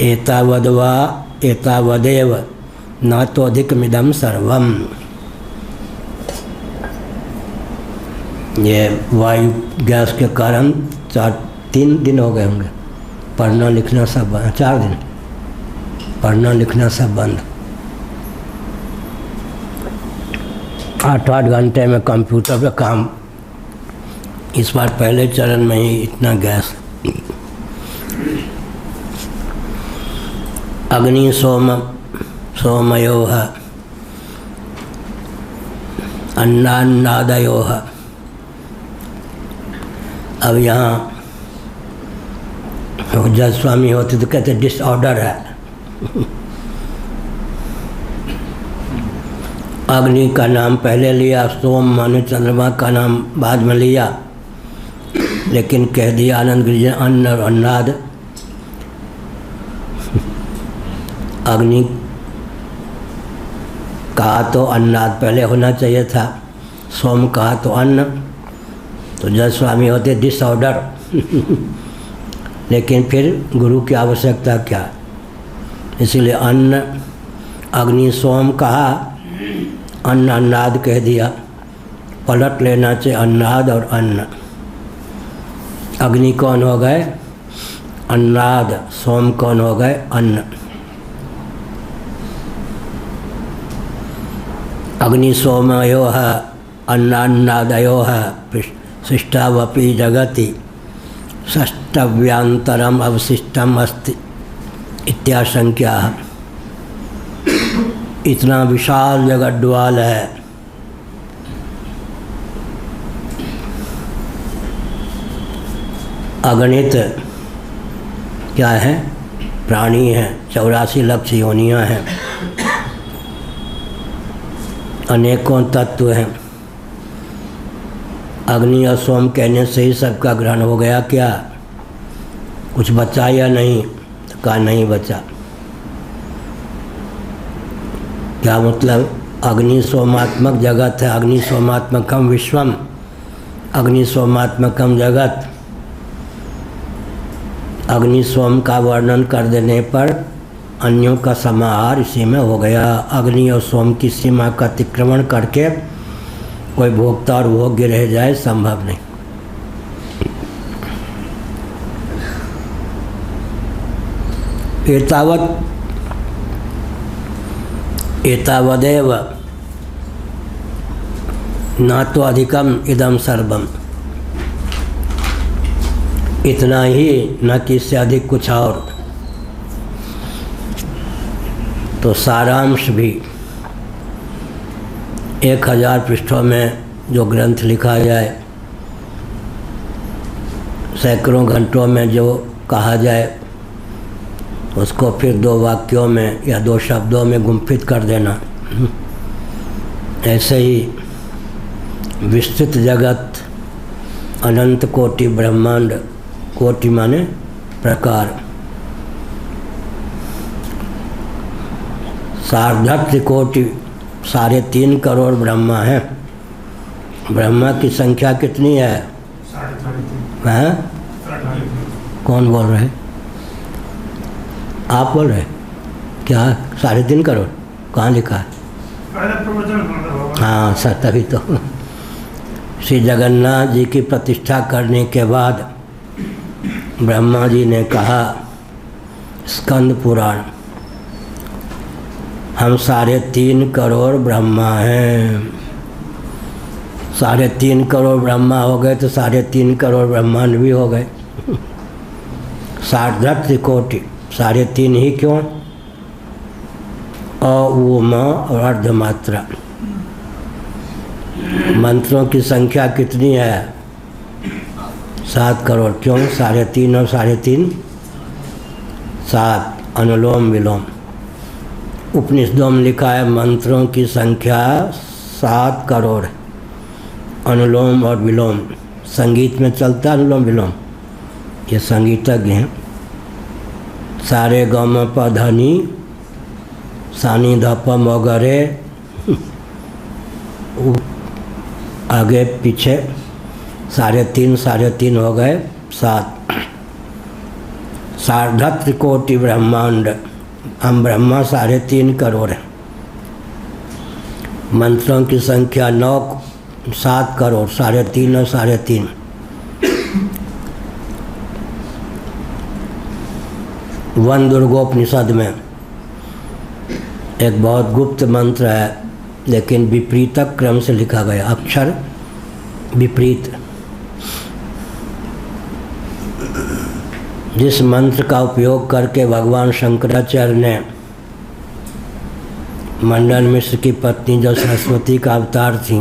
एतावद्वा एतावदेव न तो अधिकमिदं सर्वम्। ये वायु गैस के कारण 3 दिन हो गए होंगे, पढ़ना लिखना सब बंद, 4 दिन पढ़ना लिखना सब बंद। 8-8 घंटे में कंप्यूटर पे काम। इस बार पहले चरण में ही इतना गैस। अग्नि सोमयोः अन्नान्नादयोः। अब यहाँ जज स्वामी होते तो कहते डिसऑर्डर है। अग्नि का नाम पहले लिया, सोम माने चंद्रमा का नाम बाद में लिया, लेकिन कह दिया आनंद गिरी जी अन्न और अन्नाद। अग्नि कहा तो अन्नाद पहले होना चाहिए था, सोम कहा तो अन्न, तो जज स्वामी होते डिसऑर्डर। लेकिन फिर गुरु की आवश्यकता क्या, इसलिए अन्न अग्नि सोम कहा, अन्न अन्नाद कह दिया। पलट लेना चाहिए अन्नाद और अन्न। अग्नि कौन हो गए, अन्नाद, सोम कौन हो गए, अन्न। अग्नि सोमयोः अन्नान्नादयोः सृष्टावपि जगति षष्टव्यांतरम अवशिष्टम अस्ति इत्याशंक्या। इतना विशाल जगद्वाल है, अगणित क्या है, प्राणी हैं, 84 लाख योनियाँ हैं, अनेकों तत्व हैं। अग्नि और सोम कहने से ही सबका ग्रहण हो गया क्या, कुछ बचा या नहीं, तो कहा नहीं बचा। क्या मतलब, अग्नि सोमात्मक जगत है, अग्नि सोमात्मकम विश्वम, अग्नि सोमात्मकम जगत। अग्नि सोम का वर्णन कर देने पर अन्यों का समाहार इसी में हो गया। अग्नि और सोम की सीमा का अतिक्रमण करके कोई भोक्ता और भोग्य रह जाए, संभव नहीं। एतावदेव न तो अधिकम इदम सर्वम, इतना ही, न कि इससे अधिक कुछ और। तो सारांश भी 1000 पृष्ठों में जो ग्रंथ लिखा जाए, सैकड़ों घंटों में जो कहा जाए, उसको फिर 2 वाक्यों में या 2 शब्दों में गुम्फित कर देना। ऐसे ही विस्तृत जगत, अनंत कोटि ब्रह्मांड, कोटि माने प्रकार, सार्धत्रि कोटि, 3.5 करोड़ ब्रह्मा है। ब्रह्मा की संख्या कितनी है, हैं? कौन बोल रहे, आप बोल रहे क्या, 3.5 करोड़ कहाँ लिखा है? हाँ सर, तभी तो श्री जगन्नाथ जी की प्रतिष्ठा करने के बाद ब्रह्मा जी ने कहा, स्कंद पुराण, हम 3.5 करोड़ ब्रह्मा हैं। 3.5 करोड़ ब्रह्मा हो गए तो 3.5 करोड़ ब्रह्मांड भी हो गए। सार्धत्रि कोटि, 3.5 ही क्यों, अ उ म और अर्धमात्रा। मंत्रों की संख्या कितनी है, 7 करोड़, क्यों, 3.5 और 3.5 7, अनुलोम विलोम। उपनिषदों में लिखा है मंत्रों की संख्या 7 करोड़, अनुलोम और विलोम। संगीत में चलता अनुलोम विलोम, ये संगीतज्ञ हैं। सारे ग म प ध नि, सानी ध प म ग रे, आगे पीछे 3.5 हो गए 7। सार्धत्रि कोटि ब्रह्मांड, हम ब्रह्मा 3.5 करोड़ हैं। मंत्रों की संख्या 7 करोड़, 3.5 और 3.5। वन दुर्गोपनिषद में एक बहुत गुप्त मंत्र है, लेकिन विपरीतक क्रम से लिखा गया, अक्षर विपरीत। जिस मंत्र का उपयोग करके भगवान शंकराचार्य ने मंडन मिश्र की पत्नी जो सरस्वती का अवतार थी,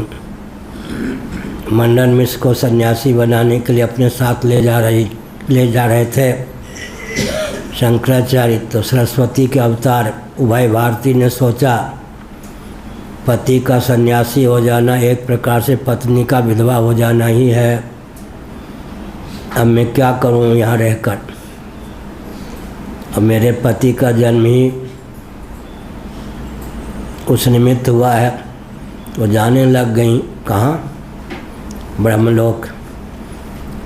मंडन मिश्र को सन्यासी बनाने के लिए अपने साथ ले जा रहे थे शंकराचार्य। तो सरस्वती के अवतार उभय भारती ने सोचा पति का सन्यासी हो जाना एक प्रकार से पत्नी का विधवा हो जाना ही है। अब मैं क्या करूं यहाँ रहकर। अब मेरे पति का जन्म ही उस निमित्त हुआ है, वो जाने लग गई कहाँ, ब्रह्मलोक।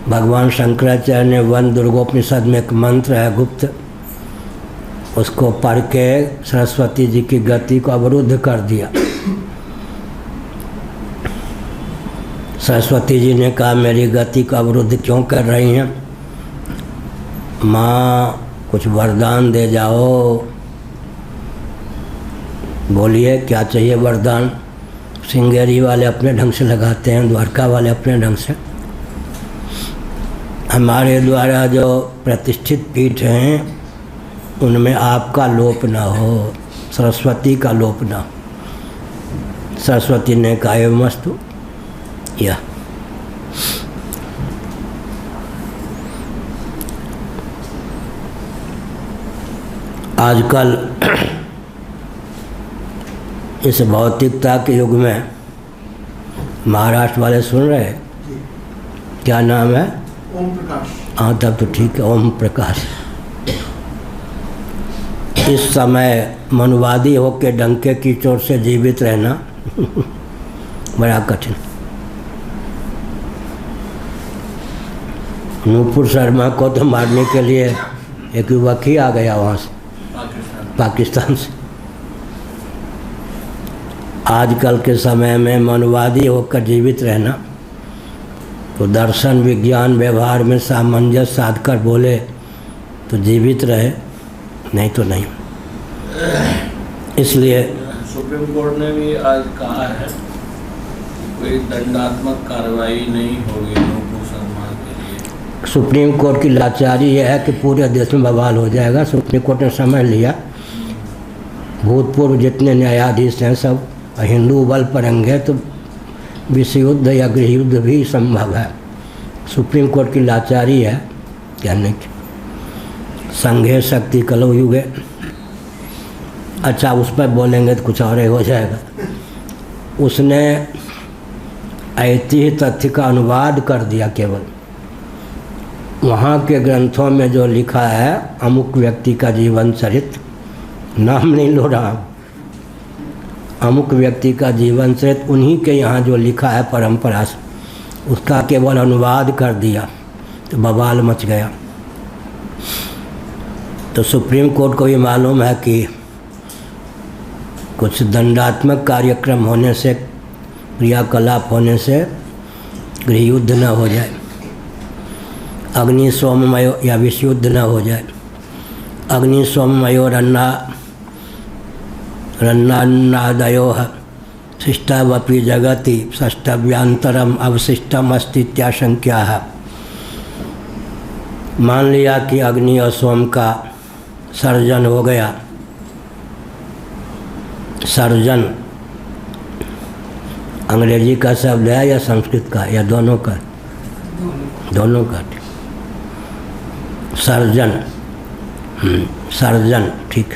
भगवान शंकराचार्य ने वन दुर्गोपनिषद में एक मंत्र है गुप्त, उसको पढ़ के सरस्वती जी की गति को अवरुद्ध कर दिया। सरस्वती जी ने कहा मेरी गति को अवरुद्ध क्यों कर रही हैं माँ, कुछ वरदान दे जाओ। बोलिए क्या चाहिए वरदान। श्रृंगेरी वाले अपने ढंग से लगाते हैं, द्वारका वाले अपने ढंग से। हमारे द्वारा जो प्रतिष्ठित पीठ हैं उनमें आपका लोप ना हो, सरस्वती का लोप ना हो। सरस्वती ने कहा एवमस्तु। या आजकल इस भौतिकता के युग में महाराष्ट्र वाले सुन रहे हैं, क्या नाम है? ओम प्रकाश। हाँ तब तो ठीक है, ओम प्रकाश। इस समय मनुवादी होकर डंके की चोट से जीवित रहना बड़ा कठिन। नूपुर शर्मा को तो मारने के लिए एक युवक ही आ गया वहाँ से, पाकिस्तान से। आजकल के समय में मनुवादी होकर जीवित रहना, तो दर्शन विज्ञान व्यवहार में सामंजस्य साध कर बोले तो जीवित रहे, नहीं तो नहीं। इसलिए सुप्रीम कोर्ट ने भी आज कहा है कोई दंडात्मक कार्रवाई नहीं होगी नूपुर शर्मा के लिए। सुप्रीम कोर्ट की लाचारी यह है कि पूरे देश में बवाल हो जाएगा। सुप्रीम कोर्ट ने समझ लिया, भूतपूर्व जितने न्यायाधीश हैं सब हिंदू बल पड़ेंगे तो विश्व युद्ध या गृह युद्ध भी संभव है। सुप्रीम कोर्ट की लाचारी है कहने की, संघे शक्ति कलौ युगे। अच्छा उस पर बोलेंगे तो कुछ और ही हो जाएगा। उसने ऐतिहासिक तथ्य का अनुवाद कर दिया केवल। वहाँ के ग्रंथों में जो लिखा है अमुक व्यक्ति का जीवन चरित्र, नाम नहीं लो रहा, अमुक व्यक्ति का जीवन चरित्र उन्हीं के यहाँ जो लिखा है परंपरा से, उसका केवल अनुवाद कर दिया तो बवाल मच गया। तो सुप्रीम कोर्ट को भी मालूम है कि कुछ दंडात्मक कार्यक्रम होने से, क्रियाकलाप होने से गृह युद्ध न हो जाए, अग्नि सोममयो या विश्व युद्ध न हो जाए। अग्नि सोममयो रन्नादयो शिष्टावपि जगति षष्टव्यांतरम अवशिष्टम अस्तित्याशंक्या है। मान लिया कि अग्नि और सोम का सर्जन हो गया। सर्जन अंग्रेजी का शब्द है या संस्कृत का या दोनों का? दोनों का। सर्जन, सर्जन ठीक।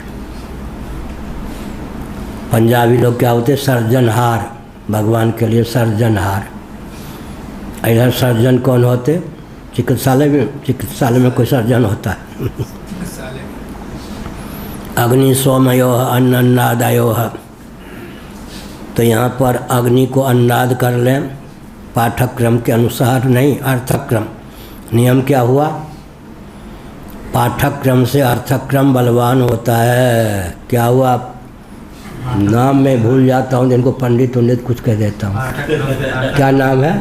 पंजाबी लोग क्या होते? सर्जनहार, भगवान के लिए सर्जनहार। इधर सर्जन कौन होते? चिकित्सालय में कोई सर्जन होता है। अग्नि सोमयो अन्नादायो। तो यहाँ पर अग्नि को अन्नाद कर लें, पाठ्यक्रम के अनुसार नहीं, अर्थक्रम। नियम क्या हुआ? पाठ्यक्रम से अर्थक्रम बलवान होता है। क्या हुआ? नाम मैं भूल जाता हूँ, जिनको पंडित कुछ कह देता हूँ। क्या नाम है?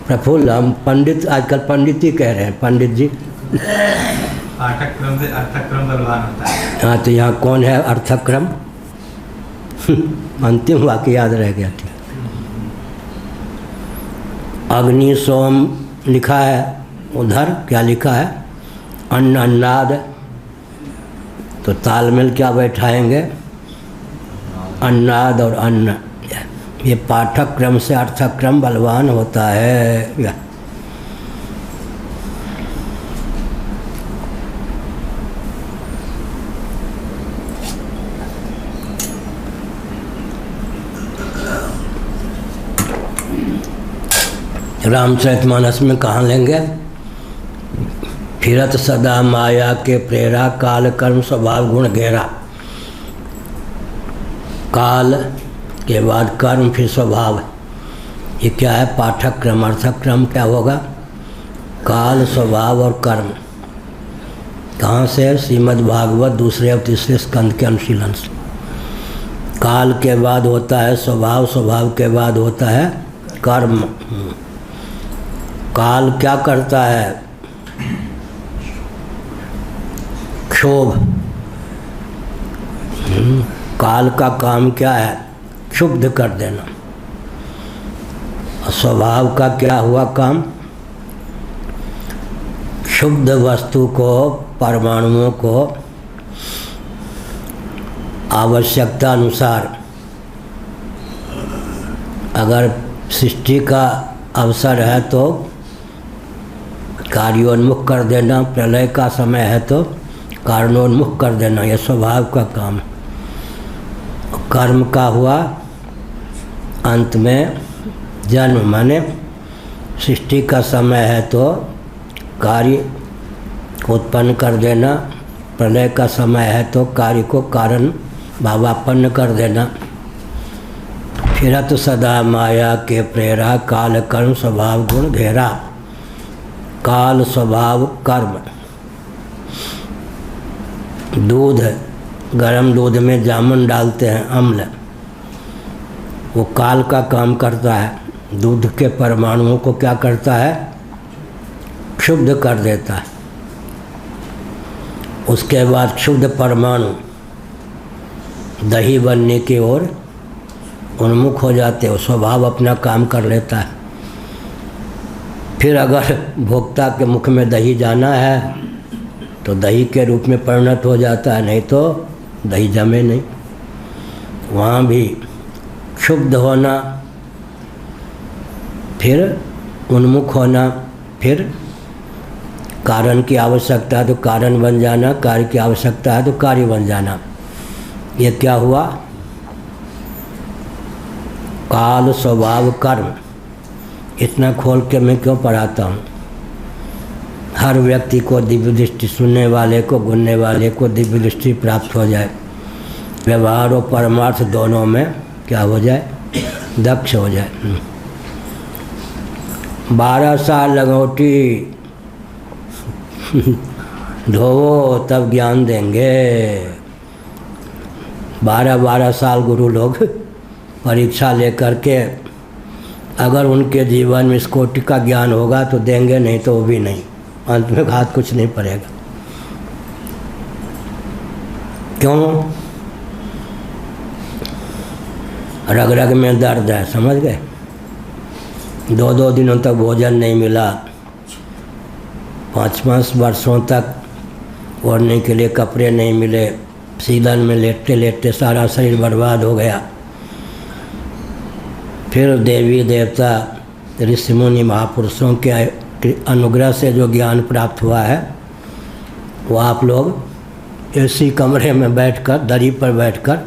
प्रफुल्ल। हम पंडित आजकल पंडित ही कह रहे हैं, पंडित जी। पाठ्यक्रम से अर्थक्रम बलवान होता है। हाँ तो यहाँ कौन है अर्थक्रम? अंतिम वाक्य याद रह गया। ठीक, अग्नि सोम लिखा है, उधर क्या लिखा है? अन्न अन्नाद। तो तालमेल क्या बैठाएंगे? अन्नाद और अन्न। ये पाठ्यक्रम से अर्थक्रम बलवान होता है। रामचरितमानस में कहाँ लेंगे? फिरत सदा माया के प्रेरा, काल कर्म स्वभाव गुण घेरा। काल के बाद कर्म, फिर स्वभाव। ये क्या है? पाठक क्रम, अर्थक क्रम क्या होगा? काल, स्वभाव और कर्म। कहाँ से? श्रीमद् भागवत दूसरे और तीसरे स्कंद के अनुशीलन से। काल के बाद होता है स्वभाव, स्वभाव के बाद होता है कर्म। काल क्या करता है? क्षोभ। काल का काम क्या है? क्षुब्ध कर देना। स्वभाव का क्या हुआ काम? क्षुब्ध वस्तु को, परमाणुओं को आवश्यकता अनुसार अगर सृष्टि का अवसर है तो कार्योन्मुख कर देना, प्रलय का समय है तो कारणोन्मुख कर देना। यह स्वभाव का काम। कर्म का हुआ अंत में जन्म, माने सृष्टि का समय है तो कार्य को उत्पन्न कर देना, प्रलय का समय है तो कार्य को कारण भावापन्न कर देना। फिरत सदा माया के प्रेरा, काल कर्म स्वभाव गुण घेरा। काल, स्वभाव, कर्म। दूध, गरम दूध में जामुन डालते हैं, अम्ल, वो काल का काम करता है। दूध के परमाणुओं को क्या करता है? क्षुब्ध कर देता है। उसके बाद क्षुब्ध परमाणु दही बनने की ओर उन्मुख हो जाते हो, स्वभाव अपना काम कर लेता है। फिर अगर भोक्ता के मुख में दही जाना है तो दही के रूप में परिणत हो जाता है, नहीं तो दही जमे नहीं। वहाँ भी क्षुब्ध होना, फिर उन्मुख होना, फिर कारण की आवश्यकता है तो कारण बन जाना, कार्य की आवश्यकता है तो कार्य बन जाना। ये क्या हुआ? काल, स्वभाव, कर्म। इतना खोल के मैं क्यों पढ़ाता हूँ? हर व्यक्ति को दिव्य दृष्टि, सुनने वाले को, गुनने वाले को दिव्य दृष्टि प्राप्त हो जाए। व्यवहार और परमार्थ दोनों में क्या हो जाए? दक्ष हो जाए। 12 साल लगौटी धोवो तब ज्ञान देंगे। 12-12 साल गुरु लोग परीक्षा लेकर के, अगर उनके जीवन में इस कोटि का ज्ञान होगा तो देंगे, नहीं तो वो भी नहीं। अंत में हाथ कुछ नहीं पड़ेगा। क्यों? रग रग में दर्द है, समझ गए? 2-2 दिनों तक भोजन नहीं मिला, 5-5 वर्षों तक ओढ़ने के लिए कपड़े नहीं मिले, सीलन में लेटते लेटते सारा शरीर बर्बाद हो गया। फिर देवी देवता, ऋषि मुनि, महापुरुषों के अनुग्रह से जो ज्ञान प्राप्त हुआ है वो आप लोग ऐसी कमरे में बैठकर, दरी पर बैठकर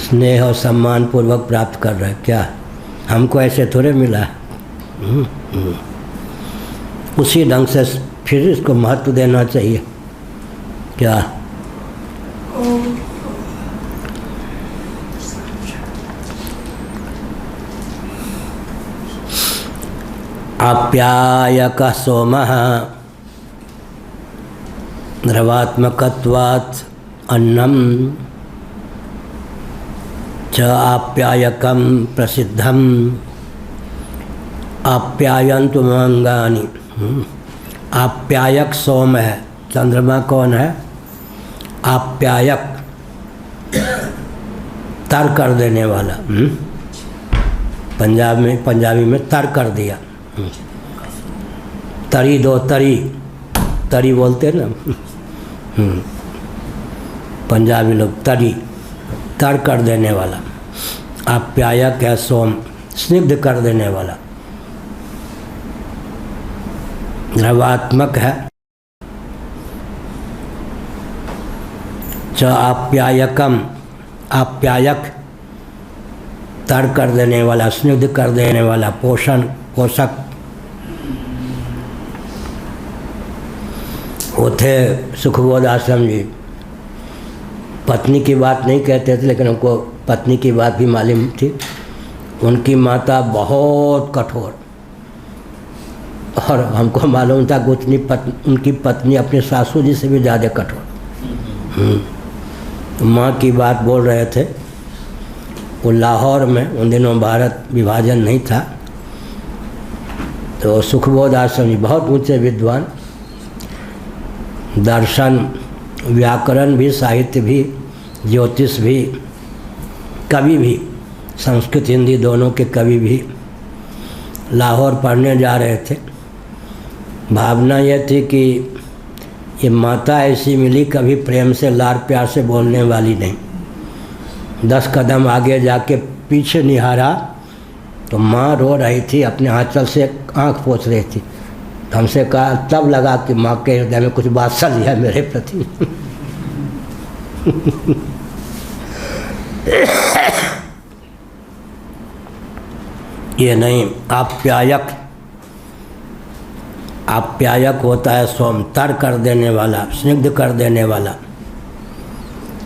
स्नेह और सम्मान पूर्वक प्राप्त कर रहे हैं। क्या हमको ऐसे थोड़े मिला? उसी ढंग से फिर इसको महत्व देना चाहिए। क्या? आप्यायक सोमः द्रवात्मकत्वात् अन्नम च आप्यायकम प्रसिद्धम आप्यायन्तु मंगानि। आप्यायक सोम है। चंद्रमा कौन है? आप्यायक, तर कर देने वाला। पंजाबी में तर कर दिया। तरी दो, तरी तरी बोलते ना पंजाबी लोग, तरी, तर कर देने वाला। आप्यायक है सोम, स्निग्ध कर देने वाला। द्रवात्मक है। च आप्यायकम, आप्यायक, तर कर देने वाला, स्निग्ध कर देने वाला, पोषण पोषक वो थे सुखबोध आश्रम जी। पत्नी की बात नहीं कहते थे, लेकिन हमको पत्नी की बात भी मालूम थी। उनकी माता बहुत कठोर, और हमको मालूम था कि उनकी पत्नी अपने सासू जी से भी ज़्यादा कठोर। माँ की बात बोल रहे थे। वो लाहौर में, उन दिनों भारत विभाजन नहीं था, तो सुखबोध आश्रम जी बहुत ऊंचे विद्वान, दर्शन, व्याकरण भी, साहित्य भी, ज्योतिष भी, कवि भी, संस्कृत हिंदी दोनों के कवि भी, लाहौर पढ़ने जा रहे थे। भावना यह थी कि ये माता ऐसी मिली, कभी प्रेम से, लाड़ प्यार से बोलने वाली नहीं। 10 कदम आगे जाके पीछे निहारा तो माँ रो रही थी, अपने आंचल से आंख पोंछ रही थी। हमसे कहा, तब लगा कि माँ के हृदय में कुछ बात चल है मेरे प्रति। ये नहीं, आप्यायक होता है सोम, तर कर देने वाला, स्निग्ध कर देने वाला।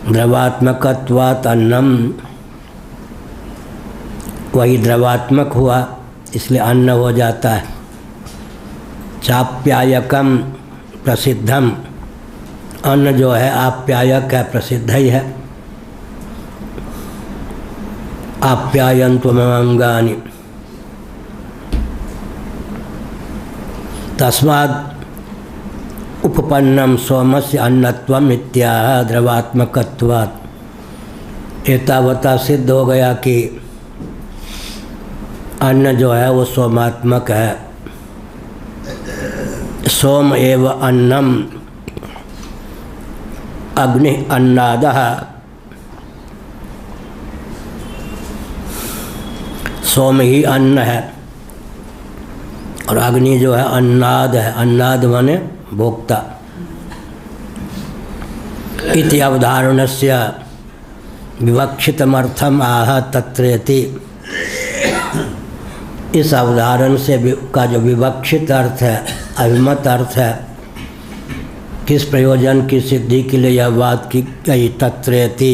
द्रवात्मकत्वात् अन्नम, वही द्रवात्मक हुआ इसलिए अन्न हो जाता है। चाप्यायकम प्रसिद्धम, अन्न जो है आप्यायक है, प्रसिद्ध ही है। आप्यायन्तु मम अंगानि, तस्माद् उपपन्नम सोमस्य अन्नत्वम इत्याह द्रवात्मकत्वात्। एतावता सिद्ध हो गया कि अन्न जो है वो सोमात्मक है। सोम एव अन्नम, अग्नि अन्नादः, सोम ही अन्न है और अग्नि जो है अन्नाद है। अन्नाद माने भोक्ता। इति अवधारणस्य विवक्षितमर्थम आह तत्रेति। इस अवधारण से का जो विवक्षित अर्थ है, अभिमत अर्थ है, किस प्रयोजन की सिद्धि के लिए यह बात की गई, तत्रेति,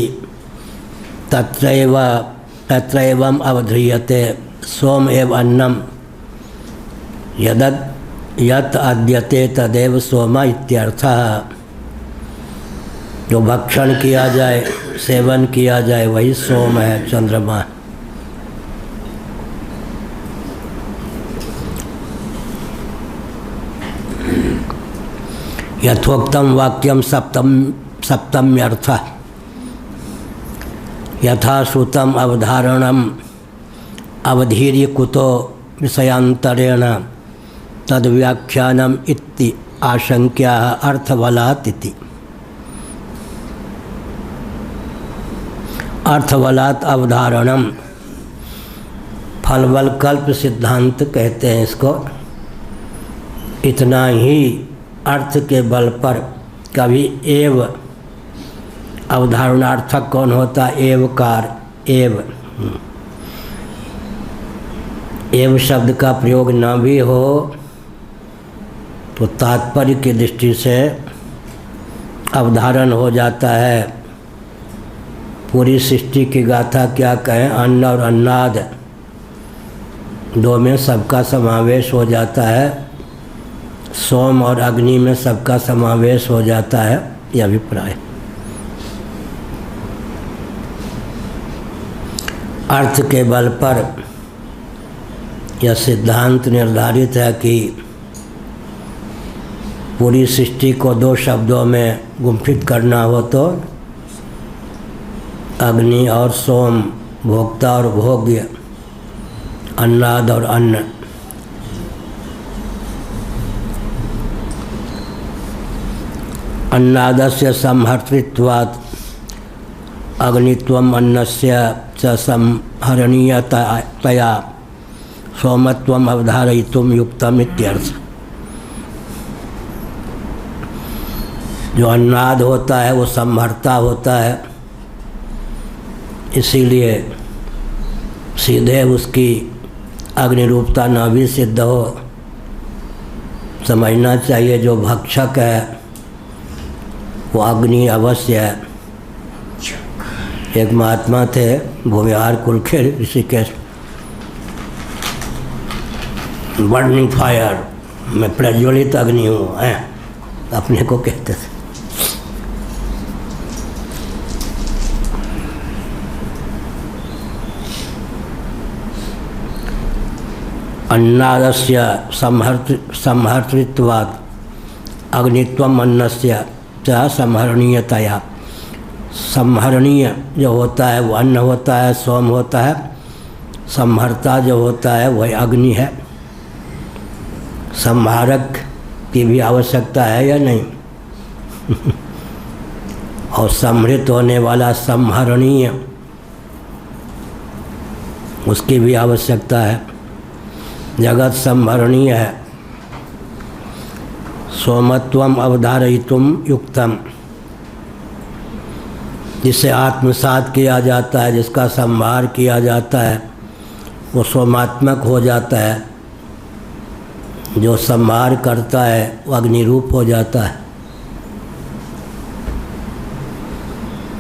तत्रैवम अवध्रियते सोम एव अन्नम यत् अद्यते तदेव सोम इत्यर्थः। जो भक्षण किया जाए, सेवन किया जाए, वही सोम है, चंद्रमा। यथोक्तम वाक्यम सप्तम्यर्थः। यथा श्रुतम अवधारणम अवधीर्य कुतो विषयांतरेण तद व्याख्यानम इति आशंक्या अर्थबलात् इति। अर्थबलात् अवधारणम, फलबल कल्प सिद्धांत कहते हैं इसको। इतना ही अर्थ के बल पर कभी एव, अवधारणार्थक कौन होता? एवकार, एव शब्द का प्रयोग न भी हो तो तात्पर्य की दृष्टि से अवधारण हो जाता है। पूरी सृष्टि की गाथा क्या कहें, अन्न और अन्नाद दो में सबका समावेश हो जाता है। सोम और अग्नि में सबका समावेश हो जाता है, यह अभिप्राय। अर्थ के बल पर यह सिद्धांत निर्धारित है कि पूरी सृष्टि को दो शब्दों में गुंफित करना हो तो अग्नि और सोम, भोक्ता और भोग्य, अन्नाद और अन्न। अन्नादस्य संहर्तृत्वात् अग्नित्वम अन्नस्य च संहरणीयतया सोमत्वम अवधारयितुम युक्तम इत्यर्थ। जो अन्नाद होता है वो संहर्ता होता है, इसीलिए सीधे उसकी अग्नि रूपता न भी सिद्ध हो, समझना चाहिए जो भक्षक है वो अग्नि अवश्य है। एक महात्मा थे भूमिहार कुल के ऋषिकेश, बर्निंग फायर, मैं प्रज्वलित अग्नि हूँ हैं, अपने को कहते थे। अन्नादस्य संहर्तृत्वात् अग्नित्वम अन्नस्य च संहरणीयतया। संहरणीय जो होता है वो अन्न होता है, सोम होता है। संहर्ता जो होता है वह अग्नि है। संहारक की भी आवश्यकता है या नहीं? और संहृत होने वाला संहरणीय, उसकी भी आवश्यकता है। जगत संभरणीय है। सोमत्वम अवधारयितुम युक्तम, जिसे आत्मसात किया जाता है, जिसका संभार किया जाता है, वो सोमात्मक हो जाता है। जो संभार करता है वो अग्नि रूप हो जाता है।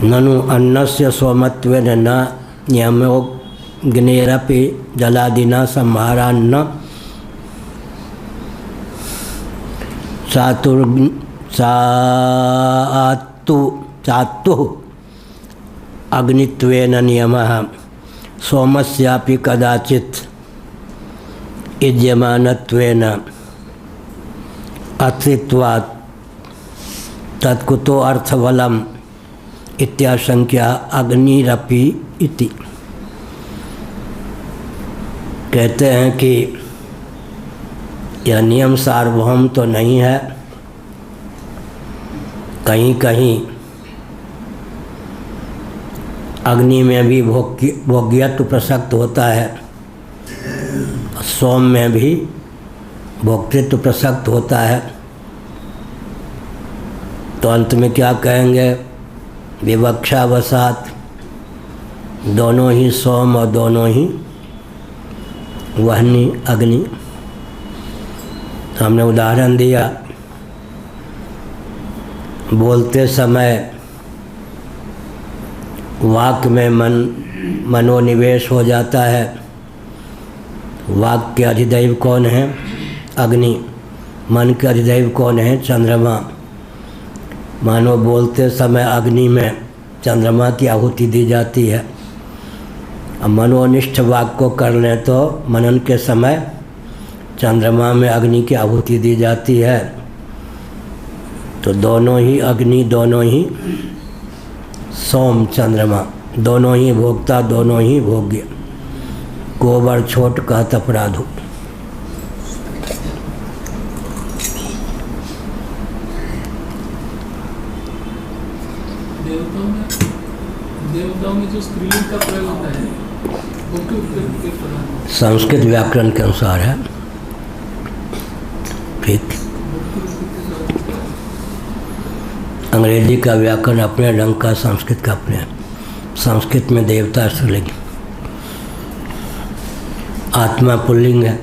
ननु अन्नस्य सोमत्वेन न नियमोऽग्निरपि जलादिना संहारान्न चातु अग्नित्वेन नियमः सोमस्यापि कदाचित् इज्यमानत्वेन अस्तित्वात् तत्कुतो अर्थबलम् इत्याशंक्या अग्निरपि इति। कहते हैं कि यह नियम सार्वभौम तो नहीं है, कहीं कहीं अग्नि में भी भोग्यत्व प्रसक्त होता है, सोम में भी भोक्तृत्व प्रसक्त होता है। तो अंत में क्या कहेंगे? विवक्षावसात दोनों ही सोम और दोनों ही वहनी अग्नि। हमने उदाहरण दिया, बोलते समय वाक्य में मनोनिवेश हो जाता है। वाक्य के अधिदैव कौन है? अग्नि। मन के अधिदैव कौन है? चंद्रमा। मानो बोलते समय अग्नि में चंद्रमा की आहुति दी जाती है। अब मनोनिष्ठ वाक्य को कर लें तो मनन के समय चंद्रमा में अग्नि की आहुति दी जाती है। तो दोनों ही अग्नि, दोनों ही सोम चंद्रमा, दोनों ही भोक्ता, दोनों ही भोग्य। गोबर छोट कहत अपराधो। देवताओं में जो स्त्रीलिंग का प्रयोग होता है वो के प्रधान संस्कृत व्याकरण के अनुसार है। ठीक। अंग्रेजी का व्याकरण अपने ढंग का, संस्कृत का अपने। संस्कृत में देवता स्त्रीलिंग, आत्मा पुल्लिंग है।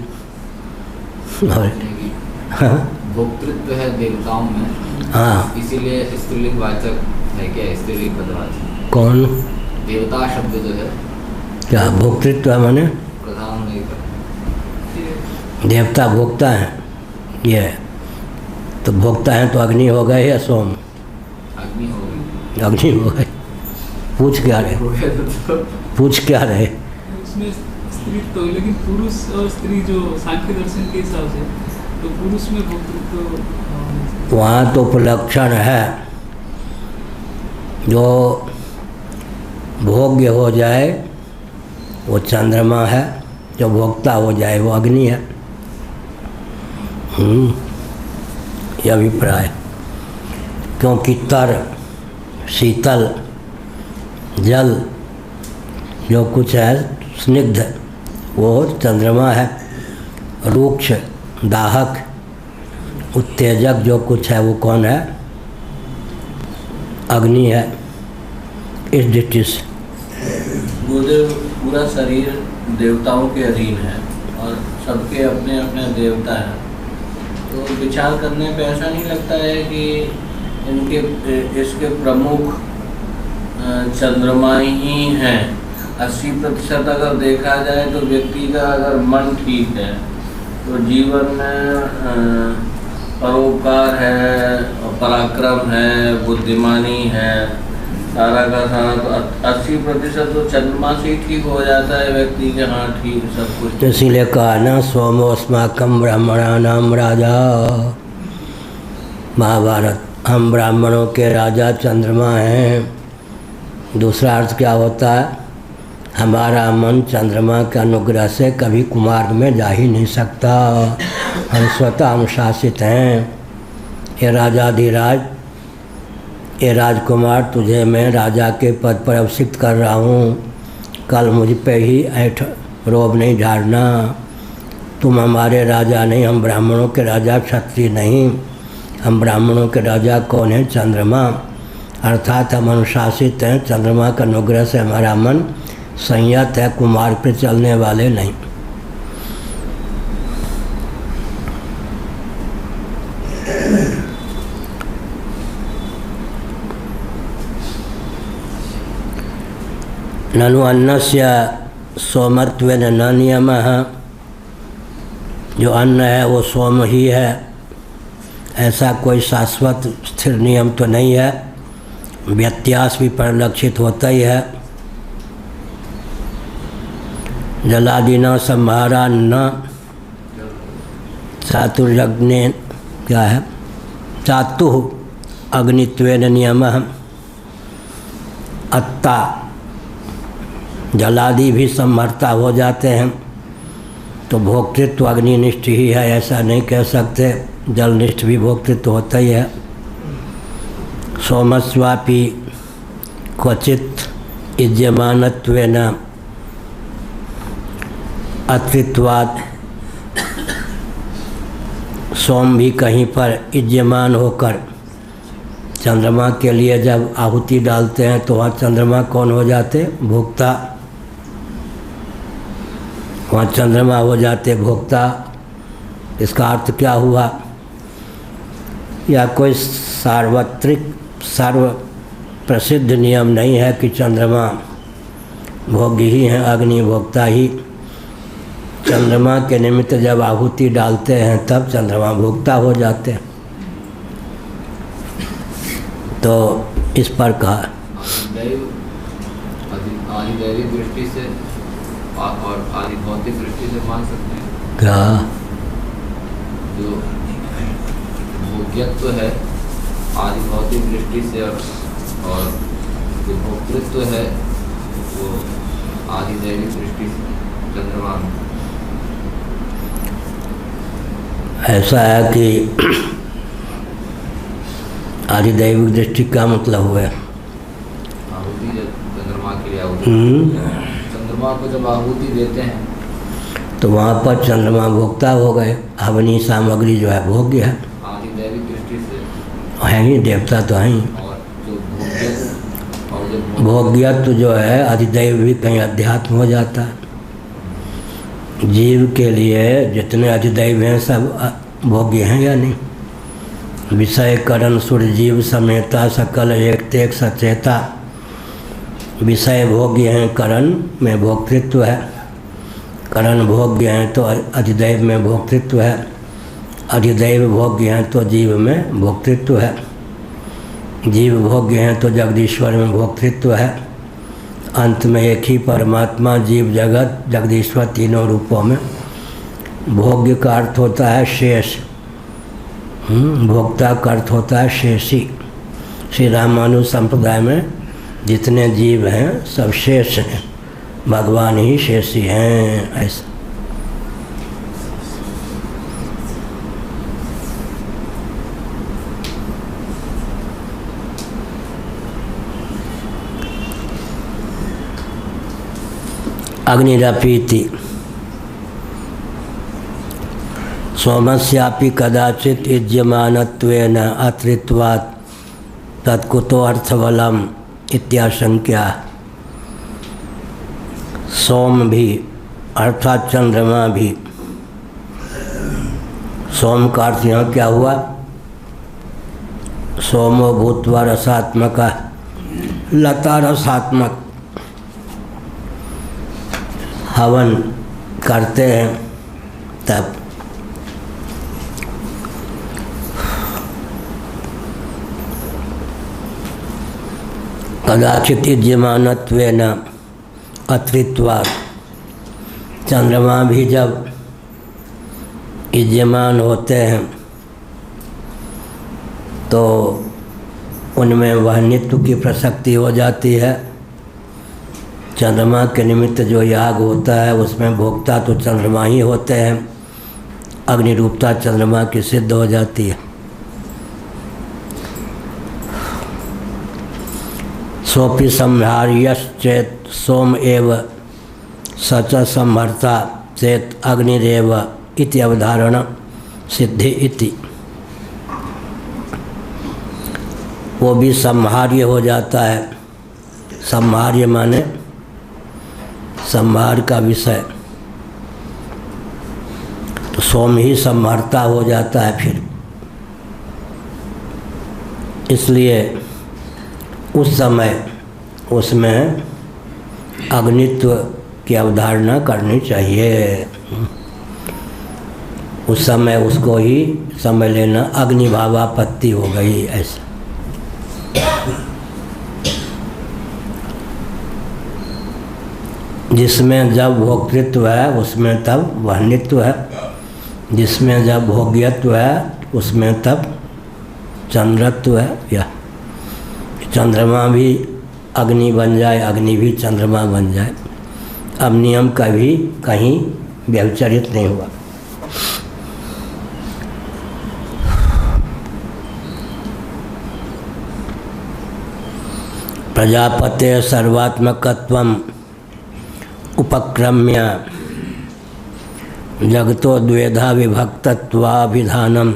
और हाँ, भोक्तृत्व है देवताओं में। हाँ, इसीलिए स्त्रीलिंग वाचक है क्या? स्त्रीलिंग पदवाचक कौन? देवता शब्द जो है क्या भोक्तृत्व है? माने प्रधान नहीं कर, देवता भोक्ता है। ये है। तो भोक्ता है तो अग्नि हो गए या सोम? अग्नि हो गई। अग्नि हो गए। पूछ क्या रहे? पूछ क्या रहे? उसमें स्त्री तो, लेकिन पुरुष और स्त्री जो सांख्य दर्शन के हिसाब से, तो पुरुष में भोक्तृत्व वहाँ तो उपलक्षण है। जो भोग्य हो जाए वो चंद्रमा है, जो भोक्ता हो जाए वो अग्नि है। यह अभिप्राय। क्योंकि तर, शीतल, जल जो कुछ है, स्निग्ध, वो चंद्रमा है। रूक्ष, दाहक, उत्तेजक जो कुछ है वो कौन है? अग्नि है। इस दृष्टि से गुरुदेव, पूरा शरीर देवताओं के अधीन है सबके अपने अपने देवता हैं। तो विचार करने पे ऐसा नहीं लगता है कि इसके प्रमुख चंद्रमा ही हैं। 80% अगर देखा जाए तो व्यक्ति का अगर मन ठीक है तो जीवन में परोपकार है, पराक्रम है, बुद्धिमानी है, सारा का सारा। तो 80% तो चंद्रमा से ही ठीक हो जाता है व्यक्ति के। हाँ ठीक सब कुछ। इसीलिए कहा ना सोमोस्माकम ब्राह्मणानाम राजा, महाभारत। हम ब्राह्मणों के राजा चंद्रमा हैं। दूसरा अर्थ क्या होता है? हमारा मन चंद्रमा के अनुग्रह से कभी कुमार्ग में जा ही नहीं सकता। हम स्वतः अनुशासित हैं। ये राजाधिराज, ये राजकुमार, तुझे मैं राजा के पद पर अभिषिक्त कर रहा हूँ। कल मुझ पे ही ऐठ रोब नहीं झाड़ना। तुम हमारे राजा नहीं, हम ब्राह्मणों के राजा, क्षत्रिय नहीं। हम ब्राह्मणों के राजा कौन है? चंद्रमा। अर्थात हम अनुशासित हैं। चंद्रमा का अनुग्रह से हमारा मन संयत है, कुमार्ग पे चलने वाले नहीं। ननु अन्नस्य सोमत्वेन न नियमः। जो अन्न है वो सोम ही है, ऐसा कोई शाश्वत स्थिर नियम तो नहीं है। व्यत्यास भी परिलक्षित होता ही है। जलादिना संहारा न चातुर्यज्ञ क्या है? चातु अग्नित्वेन नियमः। अत्ता जलादि भी संहर्ता हो जाते हैं तो भोक्तृत्व अग्निनिष्ठ ही है, ऐसा नहीं कह सकते। जलनिष्ठ भी भोक्तृत्व होता ही है। सोमस्वापि क्वचित इज्यमानत्वेन अत्रित्वात्। सोम भी कहीं पर इज्यमान होकर चंद्रमा के लिए जब आहुति डालते हैं तो वहाँ चंद्रमा कौन हो जाते? भोक्ता। वहाँ चंद्रमा हो जाते भोक्ता। इसका अर्थ क्या हुआ? या कोई सार्वत्रिक सर्व प्रसिद्ध नियम नहीं है कि चंद्रमा भोग्य ही हैं, अग्नि भोक्ता ही। चंद्रमा के निमित्त जब आहुति डालते हैं तब चंद्रमा भोक्ता हो जाते हैं। तो इस पर कहा आधिदैविक दृष्टि से और आधिभौतिक दृष्टि से मान सकते हैं क्या? जो भोग्यत्व है आधिभौतिक दृष्टि से और जो भोक्तृत्व है वो आधिदैविक दृष्टि से चंद्रमा में। ऐसा है कि आधिदैविक दृष्टि का मतलब हुआ आहुति जब चंद्रमा के लिए आहुति चंद्रमा को जब आहुति देते हैं तो वहाँ पर चंद्रमा भोक्ता हो गए। हवनी सामग्री जो है भोग्य है, आधिदैविक दृष्टि से है ही, देवता तो हैं ही। और जो भोग्यत्व जो है अधिदैव भी कहीं अध्यात्म हो जाता है। जीव के लिए जितने अधिदैव हैं सब भोग्य हैं या नहीं? विषय करण सुर जीव समेता सकल एक तेक सचेता। विषय भोग्य हैं, करण में भोक्तृत्व है। करण भोग्य हैं तो अधिदैव में भोक्तृत्व है। अधिदैव भोग्य हैं तो जीव में भोक्तृत्व है। जीव भोग्य हैं तो जगदीश्वर में भोक्तृत्व है। अंत में एक ही परमात्मा जीव जगत जगदीश्वर तीनों रूपों में। भोग्य का अर्थ होता है शेष, भोक्ता का अर्थ होता है शेषी। श्री रामानुज संप्रदाय में जितने जीव हैं सब शेष हैं, भगवान ही शेषी हैं। ऐसा अग्निरपीति सोमस्यापि कदाचित् युज्यमानत्वेन अत्रित्वात् तत्कुतो अर्थबलम् इत्याशंक्या। सोम भी अर्थात चंद्रमा भी सोम का अर्थ यहाँ क्या हुआ? सोमो भूत्वा रसात्मक, लता रसात्मक। हवन करते हैं तब कदाचित इज्यमानत्वेन अत्रित्वात्, चंद्रमा भी जब इज्यमान होते हैं तो उनमें वह नित्य की प्रसक्ति हो जाती है। चंद्रमा के निमित्त जो याग होता है उसमें भोक्ता तो चंद्रमा ही होते हैं, अग्निरूपता चंद्रमा की सिद्ध हो जाती है। सोपि संहार्यश्चेत सोम एव सच संहर्ता चेत अग्निरेव इति अवधारण सिद्धि इति। वो भी संहार्य हो जाता है। संहार्य माने संहार का विषय, तो सोम ही संहर्ता हो जाता है फिर। इसलिए उस समय उसमें अग्नित्व की अवधारणा करनी चाहिए। उस समय उसको ही समय लेना, अग्निभावापत्ति हो गई ऐसा। जिसमें जब भोक्तृत्व है उसमें तब वहनित्व है, जिसमें जब भोग्यत्व है उसमें तब चंद्रत्व है। या चंद्रमा भी अग्नि बन जाए, अग्नि भी चंद्रमा बन जाए। अब नियम का भी कहीं व्यभिचरित नहीं हुआ। प्रजापते सर्वात्मकत्वम उपक्रम्य जगतो द्वेधा विभक्तत्वाभिधानम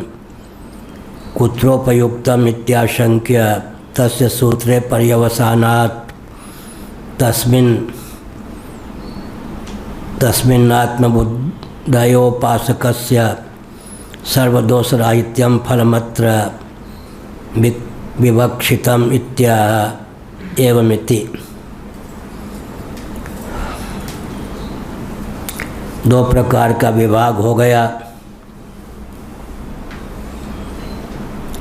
कुत्रोपयुक्तम इत्याशंक्य तस्य सूत्रे पर्यवसानात् तस्मिन्नात्मबुद्धयोपासकस्य सर्वदोषराहित्यं फलमत्र विवक्षितम् इत्याह एवमिति। दो प्रकार का विभाग हो गया।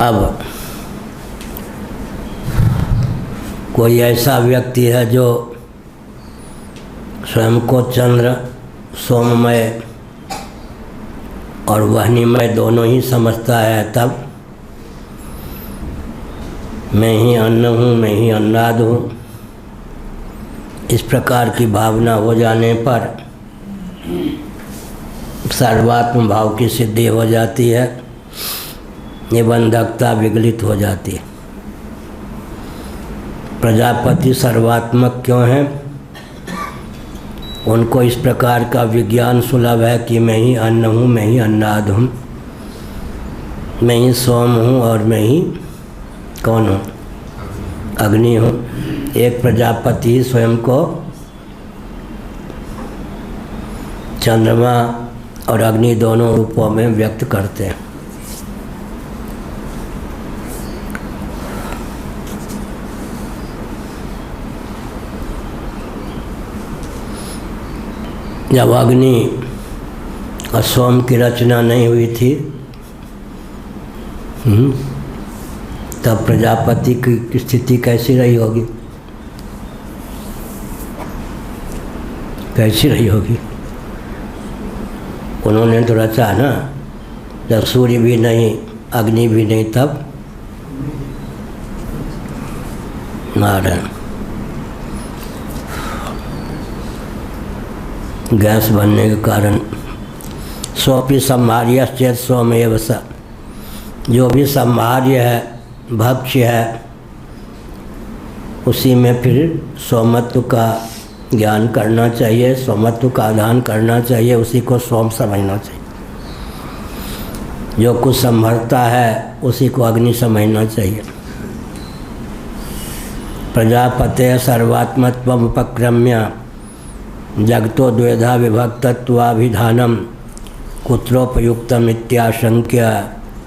अब कोई ऐसा व्यक्ति है जो स्वयं को चंद्र, सोममय और वहनीमय दोनों ही समझता है, तब मैं ही अन्न हूँ, मैं ही अन्नाद हूँ, इस प्रकार की भावना हो जाने पर सर्वात्म भाव की सिद्धि हो जाती है, निबंधकता विगलित हो जाती है। प्रजापति सर्वात्मक क्यों हैं? उनको इस प्रकार का विज्ञान सुलभ है कि मैं ही अन्न हूँ, मैं ही अन्नाद हूँ, मैं ही सोम हूँ और मैं ही कौन हूँ? अग्नि हूँ। एक प्रजापति स्वयं को चंद्रमा और अग्नि दोनों रूपों में व्यक्त करते हैं। जब अग्नि और सोम की रचना नहीं हुई थी तब प्रजापति की स्थिति कैसी रही होगी? कैसी रही होगी? उन्होंने तो रचा ना, जब सूर्य भी नहीं, अग्नि भी नहीं, तब नारायण। गैस बनने के कारण सोपि संहार्यश्चेत सोमेव स, जो भी संहार्य है, भक्ष्य है, उसी में फिर सोमत्व का ज्ञान करना चाहिए, सोमत्व का आधान करना चाहिए, उसी को सोम समझना चाहिए। जो कुछ संभरता है उसी को अग्नि समझना चाहिए। प्रजापते सर्वात्मत्वम उपक्रम्य जगतो द्वेधा विभक्तत्वाभिधानम कुत्रोपयुक्तम इत्याशंक्य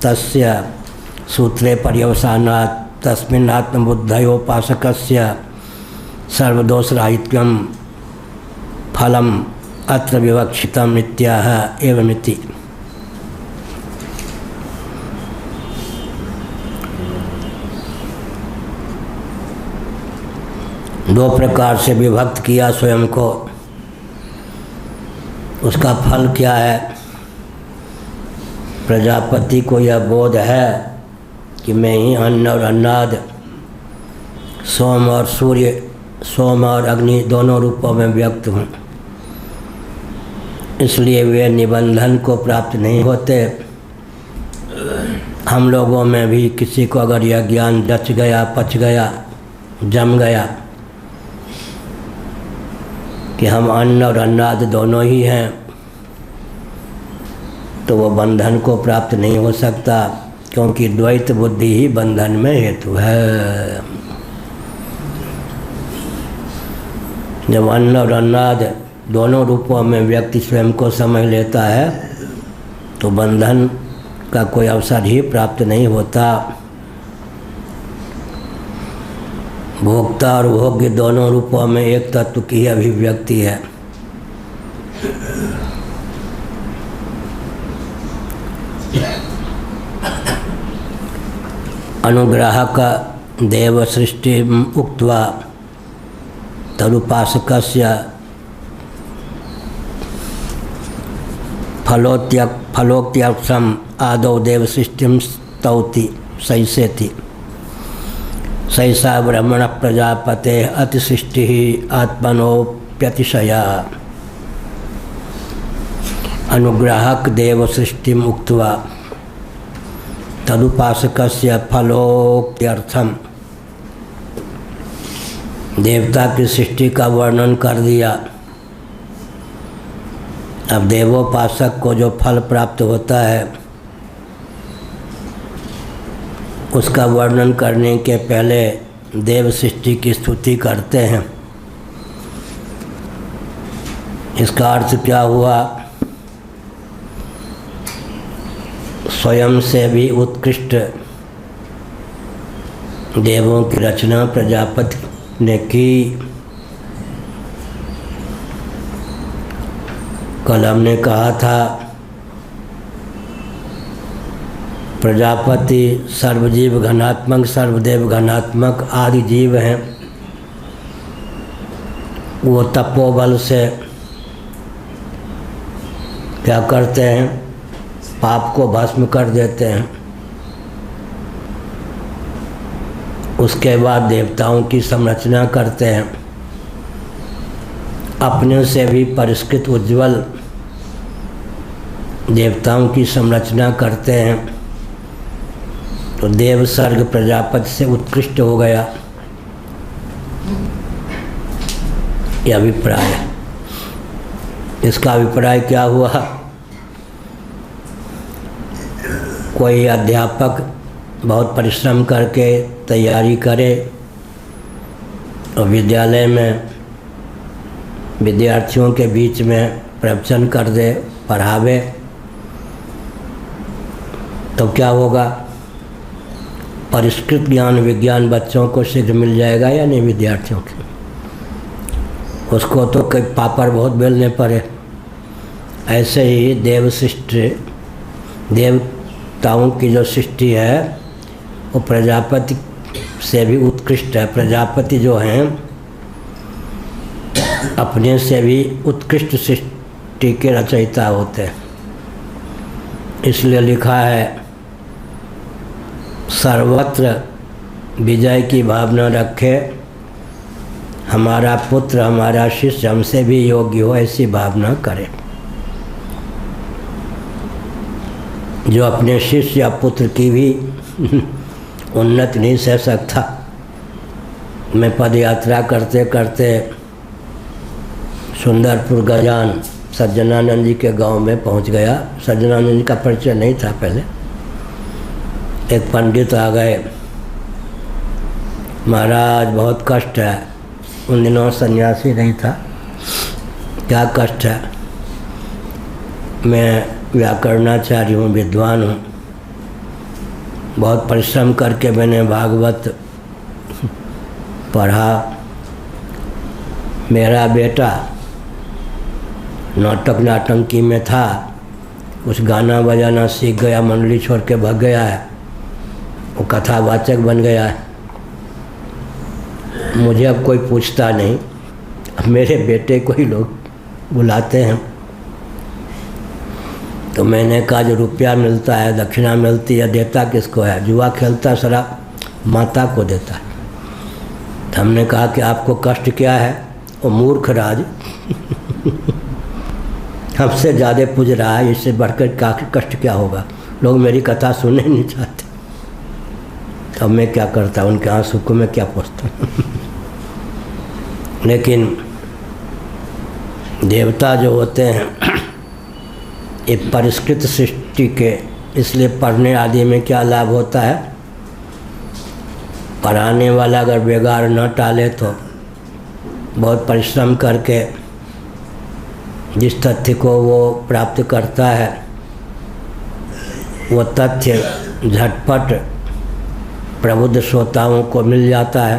तस्य सूत्रे पर्यवसानात् तस्मिन् आत्मबुद्धयोपासकस्य सर्वदोषराहित्यं फलम् अत्र विवक्षितम् इत्याह एवमिति। दो प्रकार से विभक्त किया स्वयं को, उसका फल क्या है? प्रजापति को यह बोध है कि मैं ही अन्न और अन्नाद, सोम और सूर्य, सोम और अग्नि दोनों रूपों में व्यक्त हूँ, इसलिए वे निबंधन को प्राप्त नहीं होते। हम लोगों में भी किसी को अगर यह ज्ञान जच गया, पच गया, जम गया कि हम अन्न और अन्नाद दोनों ही हैं, तो वो बंधन को प्राप्त नहीं हो सकता, क्योंकि द्वैत बुद्धि ही बंधन में हेतु है। जब अन्न और अन्नाद दोनों रूपों में व्यक्ति स्वयं को समझ लेता है तो बंधन का कोई अवसर ही प्राप्त नहीं होता। भोक्ता और भोग्य दोनों रूपों में एक तत्व की अभिव्यक्ति है। अनुग्राहक देव सृष्टि उक्त्वा तदुपासकस्य फलोक्त्यर्थम आदौ देव सृष्टिं स्तौति सैसेति सैसा ब्रह्मण प्रजापते अतिसृष्टि आत्मनोप्यतिशया। अनुग्राहक देव सृष्टि उक्त्वा तदुपासकस्य फलोक्त्यर्थम, देवता की सृष्टि का वर्णन कर दिया। अब देवोपासक को जो फल प्राप्त होता है उसका वर्णन करने के पहले देव सृष्टि की स्तुति करते हैं। इसका अर्थ क्या हुआ? स्वयं से भी उत्कृष्ट देवों की रचना प्रजापति ने की। कल हमने कहा था प्रजापति सर्वजीव घनात्मक, सर्वदेव घनात्मक आदि जीव हैं। वो तपोबल से क्या करते हैं? पाप को भस्म कर देते हैं। उसके बाद देवताओं की संरचना करते हैं। अपने से भी परिष्कृत उज्ज्वल देवताओं की संरचना करते हैं। तो देव सर्ग प्रजापति से उत्कृष्ट हो गया, यह अभिप्राय है। इसका अभिप्राय क्या हुआ? कोई अध्यापक बहुत परिश्रम करके तैयारी करे और विद्यालय में विद्यार्थियों के बीच में प्रवचन कर दे, पढ़ावे, तो क्या होगा? परिष्कृत ज्ञान विज्ञान बच्चों को शीघ्र मिल जाएगा या नहीं? विद्यार्थियों को उसको तो कई पापड़ बहुत बेलने पड़े। ऐसे ही देव सृष्टि, देवताओं की जो सृष्टि है वो प्रजापति से भी उत्कृष्ट है। प्रजापति जो हैं अपने से भी उत्कृष्ट सृष्टि के रचयिता होते हैं। इसलिए लिखा है सर्वत्र विजय की भावना रखे, हमारा पुत्र हमारा शिष्य हमसे भी योग्य हो, ऐसी भावना करे। जो अपने शिष्य या पुत्र की भी उन्नति नहीं सह सकता। मैं पद यात्रा करते करते सुंदरपुर गजान सज्जनानंद जी के गांव में पहुंच गया। सज्जनानंद जी का परिचय नहीं था पहले। एक पंडित आ गए, महाराज बहुत कष्ट है। उन दिनों सन्यासी नहीं था। क्या कष्ट है? मैं व्याकरणाचार्य हूँ, विद्वान हूँ। बहुत परिश्रम करके मैंने भागवत पढ़ा। मेरा बेटा नाटंकी में था, कुछ गाना बजाना सीख गया, मंडली छोड़ के भाग गया है, वो कथावाचक बन गया है। मुझे अब कोई पूछता नहीं, अब मेरे बेटे को ही लोग बुलाते हैं। तो मैंने कहा जो रुपया मिलता है, दक्षिणा मिलती है, देता किसको है? जुआ खेलता शराब माता को देता है। तो हमने कहा कि आपको कष्ट क्या है? वो मूर्ख राज हमसे ज़्यादा पूज रहा है, इससे बढ़कर कष्ट क्या होगा? लोग मेरी कथा सुनने नहीं चाहते। अब मैं क्या करता, उनके आंसू को मैं क्या पूछता लेकिन देवता जो होते हैं ये परिष्कृत सृष्टि के, इसलिए पढ़ने आदि में क्या लाभ होता है? पढ़ाने वाला अगर बेगार न टाले तो बहुत परिश्रम करके जिस तथ्य को वो प्राप्त करता है वो तथ्य झटपट प्रबुद्ध श्रोताओं को मिल जाता है।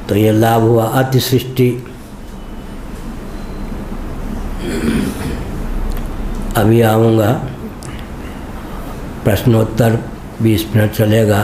तो ये लाभ हुआ। अति सृष्टि अभी आऊँगा, प्रश्नोत्तर 20 मिनट चलेगा।